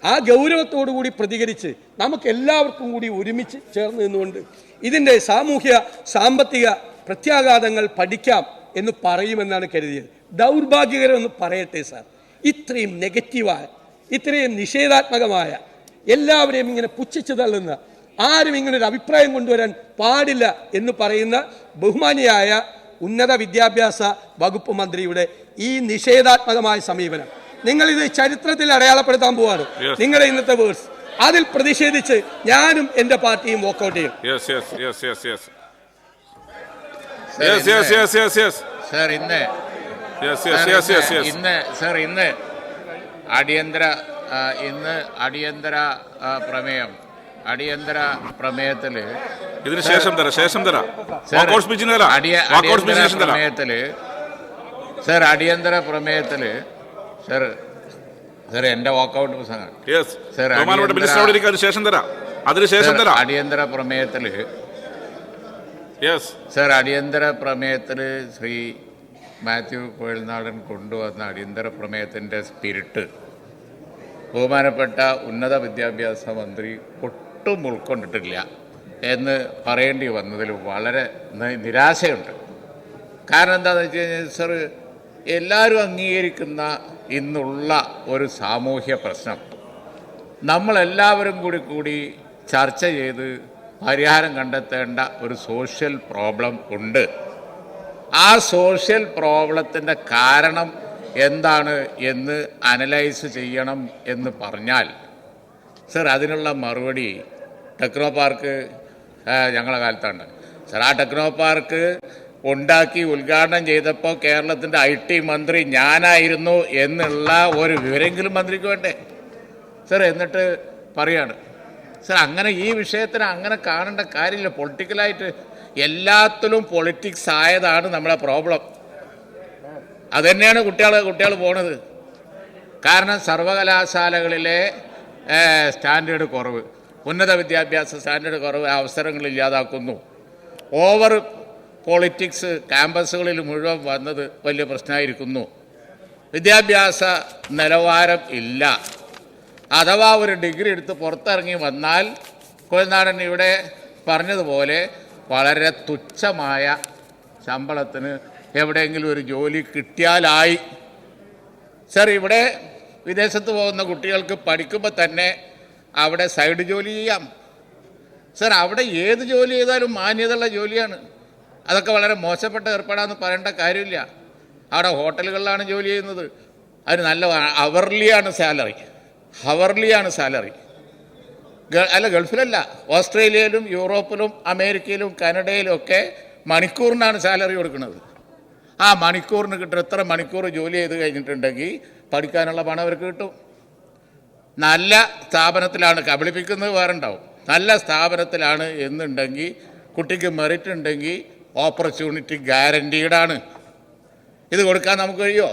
ആ ഗൗരവത്തോടു കൂടി പ്രതികരിച്ച് നമുക്ക് എല്ലാവർക്കും കൂടി ഒരുമിച്ച് ചേർന്ന് നിന്നുകൊണ്ട് ഇതിൻ്റെ സാമൂഹ്യ സാമ്പത്തിക പ്രത്യാഘാതങ്ങൾ പഠിക്കാം എന്ന് പറയുമെന്നാണ് കരുതിയത്. ദൗർഭാഗ്യകരമെന്ന് പറയട്ടെ സാർ, ഇത്രയും നെഗറ്റീവായ, ഇത്രയും നിഷേധാത്മകമായ, എല്ലാവരെയും ഇങ്ങനെ പുച്ഛിച്ചു തള്ളുന്ന, ആരും ഇങ്ങനൊരു അഭിപ്രായം കൊണ്ടുവരാൻ പാടില്ല എന്ന് പറയുന്ന ബഹുമാനിയായ ഉന്നത വിദ്യാഭ്യാസ വകുപ്പ് മന്ത്രിയുടെ ഈ നിഷേധാത്മകമായ സമീപനം നിങ്ങളിത് ചരിത്രത്തിൽ അടയാളപ്പെടുത്താൻ പോവാണ്. നിങ്ങളുടെ ഇന്നത്തെ വേർഡ്സ്, അതിൽ പ്രതിഷേധിച്ച് ഞാനും എൻ്റെ പാർട്ടിയും വോക്കൗട്ട് ചെയ്യും. ഇന്ന് അടിയന്തര പ്രമേയത്തില് ഇതിന് ശേഷം അടിയന്തര പ്രമേയത്തില് സർ എന്റെ വാക്കൗട്ട് പ്രസംഗം അടിയന്തര പ്രമേയത്തില് ശ്രീ മാത്യു കോഴൽനാടൻ കൊണ്ടുവന്ന അടിയന്തര പ്രമേയത്തിന്റെ സ്പിരിറ്റ് ബഹുമാനപ്പെട്ട ഉന്നത വിദ്യാഭ്യാസ മന്ത്രി ഒട്ടും ഉൾക്കൊണ്ടിട്ടില്ല എന്ന് പറയേണ്ടി വന്നതിൽ വളരെ നിരാശയുണ്ട്. കാരണം എന്താണെന്ന് വെച്ച് കഴിഞ്ഞാൽ സർ, എല്ലാവരും അംഗീകരിക്കുന്ന ഇന്നുള്ള ഒരു സാമൂഹ്യ പ്രശ്നം നമ്മളെല്ലാവരും കൂടി ചർച്ച ചെയ്ത് പരിഹാരം കണ്ടെത്തേണ്ട ഒരു സോഷ്യൽ പ്രോബ്ലം ഉണ്ട്. ആ സോഷ്യൽ പ്രോബ്ലത്തിൻ്റെ കാരണം എന്താണ് എന്ന് അനലൈസ് ചെയ്യണം എന്ന് പറഞ്ഞാൽ സർ, അതിനുള്ള മറുപടി ടെക്നോ പാർക്ക് ഞങ്ങളുടെ കാലത്താണ് സർ. ആ ടെക്നോ പാർക്ക് ഉണ്ടാക്കി ഉദ്ഘാടനം ചെയ്തപ്പോൾ കേരളത്തിൻ്റെ IT മന്ത്രി ഞാനായിരുന്നു എന്നുള്ള ഒരു വിവരമെങ്കിലും മന്ത്രിക്ക് വേണ്ടേ സർ? എന്നിട്ട് പറയാണ് സർ, അങ്ങനെ ഈ വിഷയത്തിന് അങ്ങനെ കാണേണ്ട കാര്യമില്ല. പൊളിറ്റിക്കലായിട്ട് എല്ലാത്തിലും പൊളിറ്റിക്സ് ആയതാണ് നമ്മളെ പ്രോബ്ലം. അതുതന്നെയാണ് കുട്ടികൾ പോണത്. കാരണം സർവകലാശാലകളിലെ സ്റ്റാൻഡേർഡ് കുറവ്, ഉന്നത വിദ്യാഭ്യാസ സ്റ്റാൻഡേർഡ് കുറവ്, അവസരങ്ങൾ ഇല്ലാതാക്കുന്നു. ഓവർ പൊളിറ്റിക്സ് ക്യാമ്പസുകളിൽ മുഴുവൻ വന്നത് വലിയ പ്രശ്നമായിരിക്കുന്നു. വിദ്യാഭ്യാസ നിലവാരം ഇല്ല. അഥവാ ഒരു ഡിഗ്രി എടുത്ത് പുറത്തിറങ്ങി വന്നാൽ കോഴൽനാടൻ ഇവിടെ പറഞ്ഞതുപോലെ വളരെ തുച്ഛമായ ശമ്പളത്തിന് എവിടെയെങ്കിലും ഒരു ജോലി കിട്ടിയാലായി. സർ, ഇവിടെ വിദേശത്ത് പോകുന്ന കുട്ടികൾക്ക് പഠിക്കുമ്പോൾ തന്നെ അവിടെ സൈഡ് ജോലി ചെയ്യാം സർ. അവിടെ ഏത് ജോലി ചെയ്താലും മാന്യതയുള്ള ജോലിയാണ്. അതൊക്കെ വളരെ മോശപ്പെട്ട ഏർപ്പാടാന്ന് പറയേണ്ട കാര്യമില്ല. അവിടെ ഹോട്ടലുകളിലാണ് ജോലി ചെയ്യുന്നത്, അതിന് നല്ല ഹവർലിയാണ് സാലറി. അല്ല, ഗൾഫിലല്ല, ഓസ്ട്രേലിയയിലും യൂറോപ്പിലും അമേരിക്കയിലും കാനഡയിലും ഒക്കെ മണിക്കൂറിനാണ് സാലറി കൊടുക്കുന്നത്. ആ മണിക്കൂറിന് കിട്ടും. എത്ര മണിക്കൂർ ജോലി ചെയ്ത് കഴിഞ്ഞിട്ടുണ്ടെങ്കിൽ പഠിക്കാനുള്ള പണം അവർക്ക് കിട്ടും. നല്ല സ്ഥാപനത്തിലാണ്, കബളിപ്പിക്കുന്നത് വേറെ ഉണ്ടാവും. നല്ല സ്ഥാപനത്തിലാണ് എന്നുണ്ടെങ്കിൽ കുട്ടിക്ക് മെറിറ്റ് ഉണ്ടെങ്കിൽ ഓപ്പർച്യൂണിറ്റി ഗ്യാരൻറ്റീഡാണ്. ഇത് കൊടുക്കാൻ നമുക്ക് കഴിയുമോ?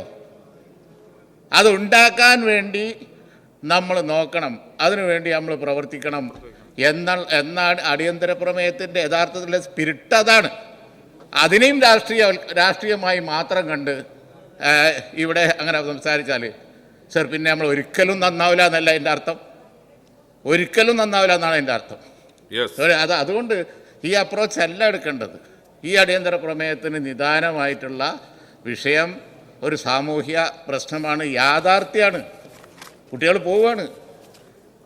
അത് ഉണ്ടാക്കാൻ വേണ്ടി നമ്മൾ നോക്കണം, അതിനുവേണ്ടി നമ്മൾ പ്രവർത്തിക്കണം എന്നാണ് അടിയന്തര പ്രമേയത്തിൻ്റെ യഥാർത്ഥത്തിലെ സ്പിരിറ്റ്. അതാണ്. അതിനെയും രാഷ്ട്രീയമായി മാത്രം കണ്ട് ഇവിടെ അങ്ങനെ സംസാരിച്ചാൽ സർ, പിന്നെ നമ്മൾ ഒരിക്കലും നന്നാവില്ല എന്നല്ല എൻ്റെ അർത്ഥം. ഒരിക്കലും നന്നാവില്ല എന്നാണ് എൻ്റെ അർത്ഥം. അതുകൊണ്ട് ഈ അപ്രോച്ച് അല്ല എടുക്കേണ്ടത്. ഈ അടിയന്തര പ്രമേയത്തിന് നിദാനമായിട്ടുള്ള വിഷയം ഒരു സാമൂഹ്യ പ്രശ്നമാണ്, യാഥാർത്ഥ്യമാണ്. കുട്ടികൾ പോവുകയാണ്.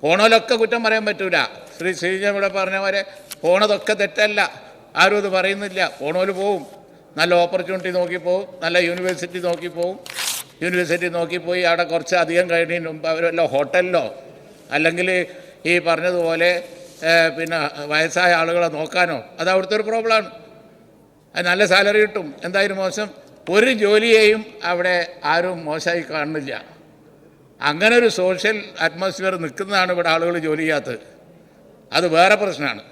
പോണോലൊക്കെ കുറ്റം പറയാൻ പറ്റൂല. ശ്രീജ ഇവിടെ പറഞ്ഞ പോലെ പോണതൊക്കെ തെറ്റല്ല, ആരും ഇത് പറയുന്നില്ല. പോണോല് പോവും, നല്ല ഓപ്പർച്യൂണിറ്റി നോക്കി പോവും, നല്ല യൂണിവേഴ്സിറ്റി നോക്കി പോവും. യൂണിവേഴ്സിറ്റി നോക്കിപ്പോയി അവിടെ കുറച്ച് അധികം കഴിഞ്ഞതിന് മുമ്പ് അവർ വല്ല ഹോട്ടലിലോ അല്ലെങ്കിൽ ഈ പറഞ്ഞതുപോലെ പിന്നെ വയസ്സായ ആളുകളെ നോക്കാനോ, അത് അവിടുത്തെ ഒരു പ്രോബ്ലമാണ്. അത് നല്ല സാലറി കിട്ടും, എന്തായാലും മോശം. ഒരു ജോലിയെയും അവിടെ ആരും മോശമായി കാണുന്നില്ല. അങ്ങനെ ഒരു സോഷ്യൽ അറ്റ്മോസ്ഫിയർ നിൽക്കുന്നതാണ് ഇവിടെ ആളുകൾ ജോലി ചെയ്യാത്തത്. അത് വേറെ പ്രശ്നമാണ്.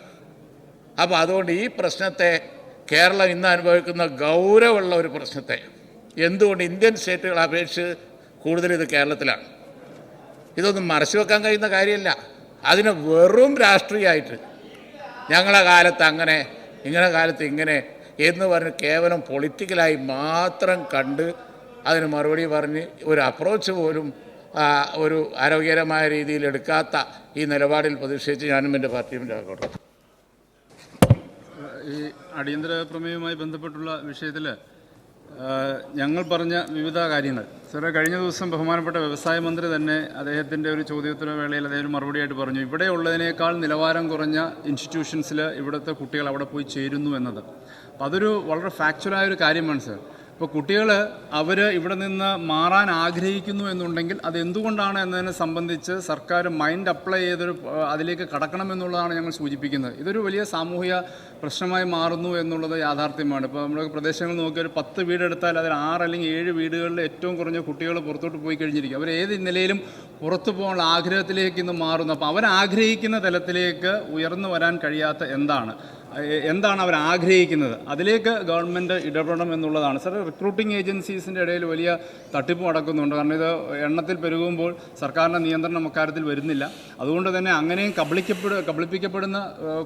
അപ്പോൾ അതുകൊണ്ട് ഈ പ്രശ്നത്തെ, കേരളം ഇന്ന് അനുഭവിക്കുന്ന ഗൗരവമുള്ള ഒരു പ്രശ്നത്തെ, എന്തുകൊണ്ട് ഇന്ത്യൻ സ്റ്റേറ്റുകളെ അപേക്ഷിച്ച് കൂടുതൽ ഇത് കേരളത്തിലാണ്. ഇതൊന്നും മറച്ചു വെക്കാൻ കഴിയുന്ന കാര്യമല്ല. അതിനെ വെറും രാഷ്ട്രീയമായിട്ട് ഞങ്ങളെ കാലത്ത് അങ്ങനെ, ഇങ്ങനെ കാലത്ത് ഇങ്ങനെ എന്ന് പറഞ്ഞ് കേവലം പൊളിറ്റിക്കലായി മാത്രം കണ്ട് അതിന് മറുപടി പറഞ്ഞ് ഒരു അപ്രോച്ച് പോലും ഒരു ആരോഗ്യകരമായ രീതിയിൽ എടുക്കാത്ത ഈ നിലപാടിൽ പ്രതിഷേധിച്ച് ഞാനും എൻ്റെ പാർട്ടിയും രാഘവട്ടെ. ഈ അടിയന്തര പ്രമേയവുമായി ബന്ധപ്പെട്ടുള്ള വിഷയത്തിൽ ഞങ്ങൾ പറഞ്ഞ വിവിധ കാര്യങ്ങൾ സാറേ, കഴിഞ്ഞ ദിവസം ബഹുമാനപ്പെട്ട വ്യവസായ മന്ത്രി തന്നെ അദ്ദേഹത്തിൻ്റെ ഒരു ചോദ്യോത്തര വേളയിൽ അദ്ദേഹം മറുപടിയായിട്ട് പറഞ്ഞു, ഇവിടെ ഉള്ളതിനേക്കാൾ നിലവാരം കുറഞ്ഞ ഇൻസ്റ്റിറ്റ്യൂഷൻസിൽ ഇവിടുത്തെ കുട്ടികൾ അവിടെ പോയി ചേരുന്നു എന്നത്. അപ്പം അതൊരു വളരെ ഫാക്ച്വലായൊരു കാര്യമാണ് സാർ. ഇപ്പോൾ കുട്ടികൾ അവർ ഇവിടെ നിന്ന് മാറാൻ ആഗ്രഹിക്കുന്നു എന്നുണ്ടെങ്കിൽ അതെന്തുകൊണ്ടാണ് എന്നതിനെ സംബന്ധിച്ച് സർക്കാർ മൈൻഡ് അപ്ലൈ ചെയ്തൊരു അതിലേക്ക് കടക്കണമെന്നുള്ളതാണ് ഞങ്ങൾ സൂചിപ്പിക്കുന്നത്. ഇതൊരു വലിയ സാമൂഹിക പ്രശ്നമായി മാറുന്നു എന്നുള്ളത് യാഥാർത്ഥ്യമാണ്. ഇപ്പോൾ നമ്മുടെ പ്രദേശങ്ങൾ നോക്കിയാൽ ഒരു 10 വീടെടുത്താൽ അതിൽ 6 അല്ലെങ്കിൽ 7 വീടുകളിൽ ഏറ്റവും കുറഞ്ഞ കുട്ടികൾ പുറത്തോട്ട് പോയി കഴിഞ്ഞിരിക്കും. അവർ ഏത് നിലയിലും പുറത്തു പോകാനുള്ള ആഗ്രഹത്തിലേക്ക് ഇന്ന് മാറുന്നു. അപ്പോൾ അവരാഗ്രഹിക്കുന്ന തലത്തിലേക്ക് ഉയർന്നു വരാൻ കഴിയാത്ത എന്താണ് അവർ ആഗ്രഹിക്കുന്നത്, അതിലേക്ക് ഗവൺമെൻറ് ഇടപെടണം എന്നുള്ളതാണ്. സാർ, റിക്രൂട്ടിംഗ് ഏജൻസീസിൻ്റെ ഇടയിൽ വലിയ തട്ടിപ്പ് നടക്കുന്നുണ്ട്. കാരണം ഇത് എണ്ണത്തിൽ പെരുകുമ്പോൾ സർക്കാരിൻ്റെ നിയന്ത്രണം അക്കാര്യത്തിൽ വരുന്നില്ല. അതുകൊണ്ട് തന്നെ അങ്ങനെയും കബളിപ്പിക്കപ്പെടുന്ന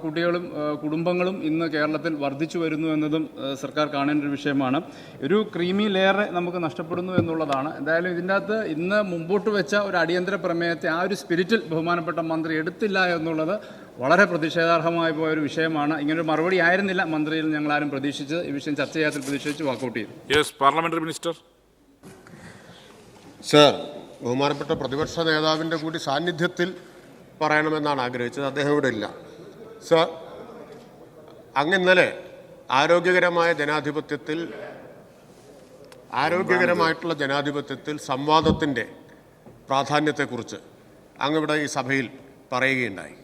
കുട്ടികളും കുടുംബങ്ങളും ഇന്ന് കേരളത്തിൽ വർദ്ധിച്ചു വരുന്നു എന്നതും സർക്കാർ കാണേണ്ട ഒരു വിഷയമാണ്. ഒരു ക്രീമി ലെയർ നമുക്ക് നഷ്ടപ്പെടുന്നു എന്നുള്ളതാണ്. എന്തായാലും ഇതിൻ്റെ അകത്ത് ഇന്ന് മുമ്പോട്ട് വെച്ച ഒരു അടിയന്തര പ്രമേയത്തെ ആ ഒരു സ്പിരിറ്റിൽ ബഹുമാനപ്പെട്ട മന്ത്രി എടുത്തില്ല എന്നുള്ളത് വളരെ പ്രതിഷേധാർഹമായ പോയ ഒരു വിഷയമാണ്. ഇങ്ങനൊരു മറുപടി ആയിരുന്നില്ല മന്ത്രിയിൽ ഞങ്ങളാരും പ്രതീക്ഷിച്ചത്. ഈ വിഷയം ചർച്ച ചെയ്യാത്തിൽ പ്രതീക്ഷിച്ച് വാക്കൗട്ട് ചെയ്തു. Yes, parliamentary minister. സർ, ബഹുമാനപ്പെട്ട പ്രതിപക്ഷ നേതാവിൻ്റെ കൂടി സാന്നിധ്യത്തിൽ പറയണമെന്നാണ് ആഗ്രഹിച്ചത്. അദ്ദേഹം ഇവിടെ ഇല്ല. സർ, അങ്ങ് ഇന്നലെ ആരോഗ്യകരമായിട്ടുള്ള ജനാധിപത്യത്തിൽ സംവാദത്തിൻ്റെ പ്രാധാന്യത്തെക്കുറിച്ച് അങ്ങിവിടെ ഈ സഭയിൽ പറയുകയുണ്ടായി.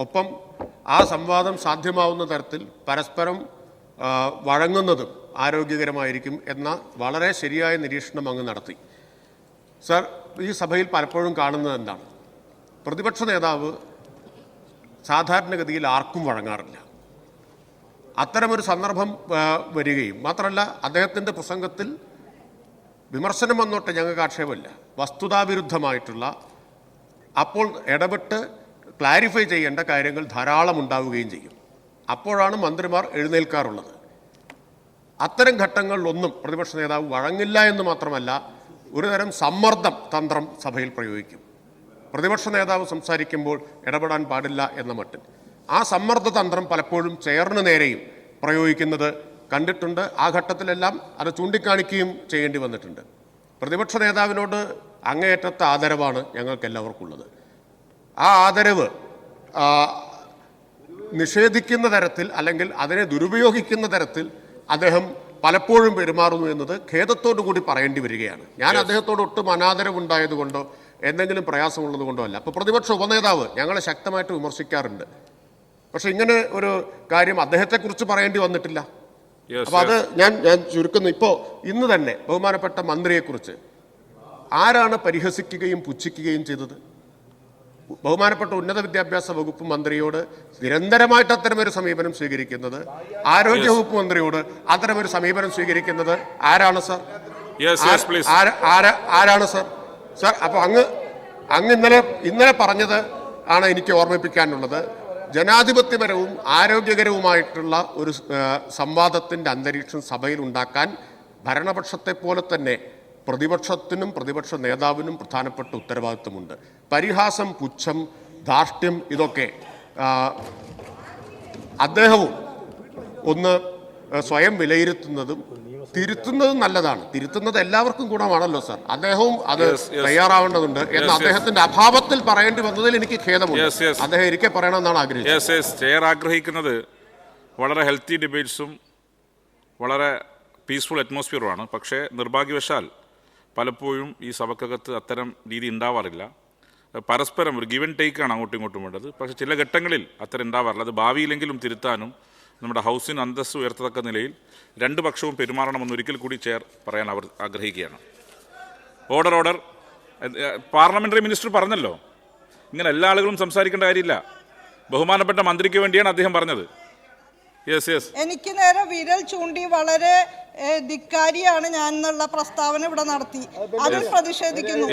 ഒപ്പം ആ സംവാദം സാധ്യമാവുന്ന തരത്തിൽ പരസ്പരം വഴങ്ങുന്നതും ആരോഗ്യകരമായിരിക്കും എന്ന വളരെ ശരിയായ നിരീക്ഷണം അങ്ങ് നടത്തി. സർ, ഈ സഭയിൽ പലപ്പോഴും കാണുന്നത് എന്താണ്? പ്രതിപക്ഷ നേതാവ് സാധാരണഗതിയിൽ ആർക്കും വഴങ്ങാറില്ല. അത്തരമൊരു സന്ദർഭം വരികയും മാത്രമല്ല, അദ്ദേഹത്തിൻ്റെ പ്രസംഗത്തിൽ വിമർശനം വന്നോട്ടെ, ഞങ്ങൾക്ക് ആക്ഷേപമില്ല, വസ്തുതാവിരുദ്ധമായിട്ടുള്ള അപ്പോൾ ഇടപെട്ട് ക്ലാരിഫൈ ചെയ്യേണ്ട കാര്യങ്ങൾ ധാരാളം ഉണ്ടാവുകയും ചെയ്യും. അപ്പോഴാണ് മന്ത്രിമാർ എഴുന്നേൽക്കാറുള്ളത്. അത്തരം ഘട്ടങ്ങളിലൊന്നും പ്രതിപക്ഷ നേതാവ് വഴങ്ങില്ല എന്ന് മാത്രമല്ല, ഒരുതരം സമ്മർദ്ദം തന്ത്രം സഭയിൽ പ്രയോഗിക്കും. പ്രതിപക്ഷ നേതാവ് സംസാരിക്കുമ്പോൾ ഇടപെടാൻ പാടില്ല എന്ന മട്ടിൽ ആ സമ്മർദ്ദ തന്ത്രം പലപ്പോഴും ചെയറിന് നേരെയും പ്രയോഗിക്കുന്നത് കണ്ടിട്ടുണ്ട്. ആ ഘട്ടത്തിലെല്ലാം അത് ചൂണ്ടിക്കാണിക്കുകയും ചെയ്യേണ്ടി വന്നിട്ടുണ്ട്. പ്രതിപക്ഷ നേതാവിനോട് അങ്ങേയറ്റത്തെ ആദരവാണ് ഞങ്ങൾക്കെല്ലാവർക്കും ഉള്ളത്. ആ ആദരവ് നിഷേധിക്കുന്ന തരത്തിൽ അല്ലെങ്കിൽ അതിനെ ദുരുപയോഗിക്കുന്ന തരത്തിൽ അദ്ദേഹം പലപ്പോഴും പെരുമാറുന്നു എന്നത് ഖേദത്തോടു കൂടി പറയേണ്ടി വരികയാണ്. ഞാൻ അദ്ദേഹത്തോട് ഒട്ടും അനാദരവുണ്ടായതുകൊണ്ടോ എന്തെങ്കിലും പ്രയാസമുള്ളത് കൊണ്ടോ അല്ല. അപ്പോൾ പ്രതിപക്ഷ ഉപനേതാവ് ഞങ്ങളെ ശക്തമായിട്ട് വിമർശിക്കാറുണ്ട്. പക്ഷെ ഇങ്ങനെ ഒരു കാര്യം അദ്ദേഹത്തെക്കുറിച്ച് പറയേണ്ടി വന്നിട്ടില്ല. അപ്പോൾ അത് ഞാൻ ചുരുക്കുന്നു. ഇപ്പോൾ ഇന്ന് തന്നെ ബഹുമാനപ്പെട്ട മന്ത്രിയെക്കുറിച്ച് ആരാണ് പരിഹസിക്കുകയും പുച്ഛിക്കുകയും ചെയ്തത്? ബഹുമാനപ്പെട്ട ഉന്നത വിദ്യാഭ്യാസ വകുപ്പ് മന്ത്രിയോട് നിരന്തരമായിട്ട് അത്തരമൊരു സമീപനം സ്വീകരിക്കുന്നത്, ആരോഗ്യവകുപ്പ് മന്ത്രിയോട് അത്തരമൊരു സമീപനം സ്വീകരിക്കുന്നത് ആരാണ് സർ? ആരാണ് സർ? സർ, അപ്പോൾ അങ്ങ് ഇന്നലെ പറഞ്ഞത് ആണ് എനിക്ക് ഓർമ്മിപ്പിക്കാനുള്ളത്. ജനാധിപത്യപരവും ആരോഗ്യകരവുമായിട്ടുള്ള ഒരു സംവാദത്തിൻ്റെ അന്തരീക്ഷം സഭയിൽ ഉണ്ടാക്കാൻ ഭരണപക്ഷത്തെ പോലെ തന്നെ പ്രതിപക്ഷത്തിനും പ്രതിപക്ഷ നേതാവിനും പ്രധാനപ്പെട്ട ഉത്തരവാദിത്വമുണ്ട്. പരിഹാസം, പുച്ഛം, ധാർഷ്ട്യം ഇതൊക്കെ അദ്ദേഹവും ഒന്ന് സ്വയം വിലയിരുത്തുന്നതും തിരുത്തുന്നതും നല്ലതാണ്. തിരുത്തുന്നത് എല്ലാവർക്കും ഗുണമാണല്ലോ സാർ. അദ്ദേഹവും അത് തയ്യാറാവേണ്ടതുണ്ട് എന്ന് അദ്ദേഹത്തിന്റെ അഭാവത്തിൽ പറയേണ്ടി വന്നതിൽ എനിക്ക് ഖേദമുണ്ട്. അദ്ദേഹം ഇരിക്കെ പറയണമെന്നാണ് ആഗ്രഹിച്ചത്. ചെയർ ആഗ്രഹിക്കുന്നത് വളരെ ഹെൽത്തി ഡിബേറ്റ്സും വളരെ പീസ്ഫുൾ അറ്റ്മോസ്ഫിയറുമാണ്. പക്ഷേ നിർഭാഗ്യവശാൽ പലപ്പോഴും ഈ സഭക്കകത്ത് അത്തരം രീതി ഉണ്ടാവാറില്ല. പരസ്പരം ഒരു ഗിവ് ആൻഡ് ടേക്കാണ് അങ്ങോട്ടും ഇങ്ങോട്ടും വേണ്ടത്. പക്ഷേ ചില ഘട്ടങ്ങളിൽ അത്തരം ഉണ്ടാവാറില്ല. അത് ഭാവിയിലെങ്കിലും തിരുത്താനും നമ്മുടെ ഹൗസിന് അന്തസ്സ് ഉയർത്തത്തക്ക നിലയിൽ രണ്ട് പക്ഷവും പെരുമാറണമെന്ന് ഒരിക്കൽ കൂടി ചെയർ പറയാൻ അവർ ആഗ്രഹിക്കുകയാണ്. ഓർഡർ പാർലമെൻ്ററി മിനിസ്റ്റർ പറഞ്ഞല്ലോ, ഇങ്ങനെ എല്ലാ ആളുകളും സംസാരിക്കേണ്ട കാര്യമില്ല. ബഹുമാനപ്പെട്ട മന്ത്രിക്ക് വേണ്ടിയാണ് അദ്ദേഹം പറഞ്ഞത്. എനിക്ക് നേരെ വിരൽ ചൂണ്ടി വളരെ ധിക്കാരിയാണ് ഞാൻ എന്നുള്ള പ്രസ്താവന ഇവിടെ നടത്തി. അതിൽ പ്രതിഷേധിക്കുന്നു.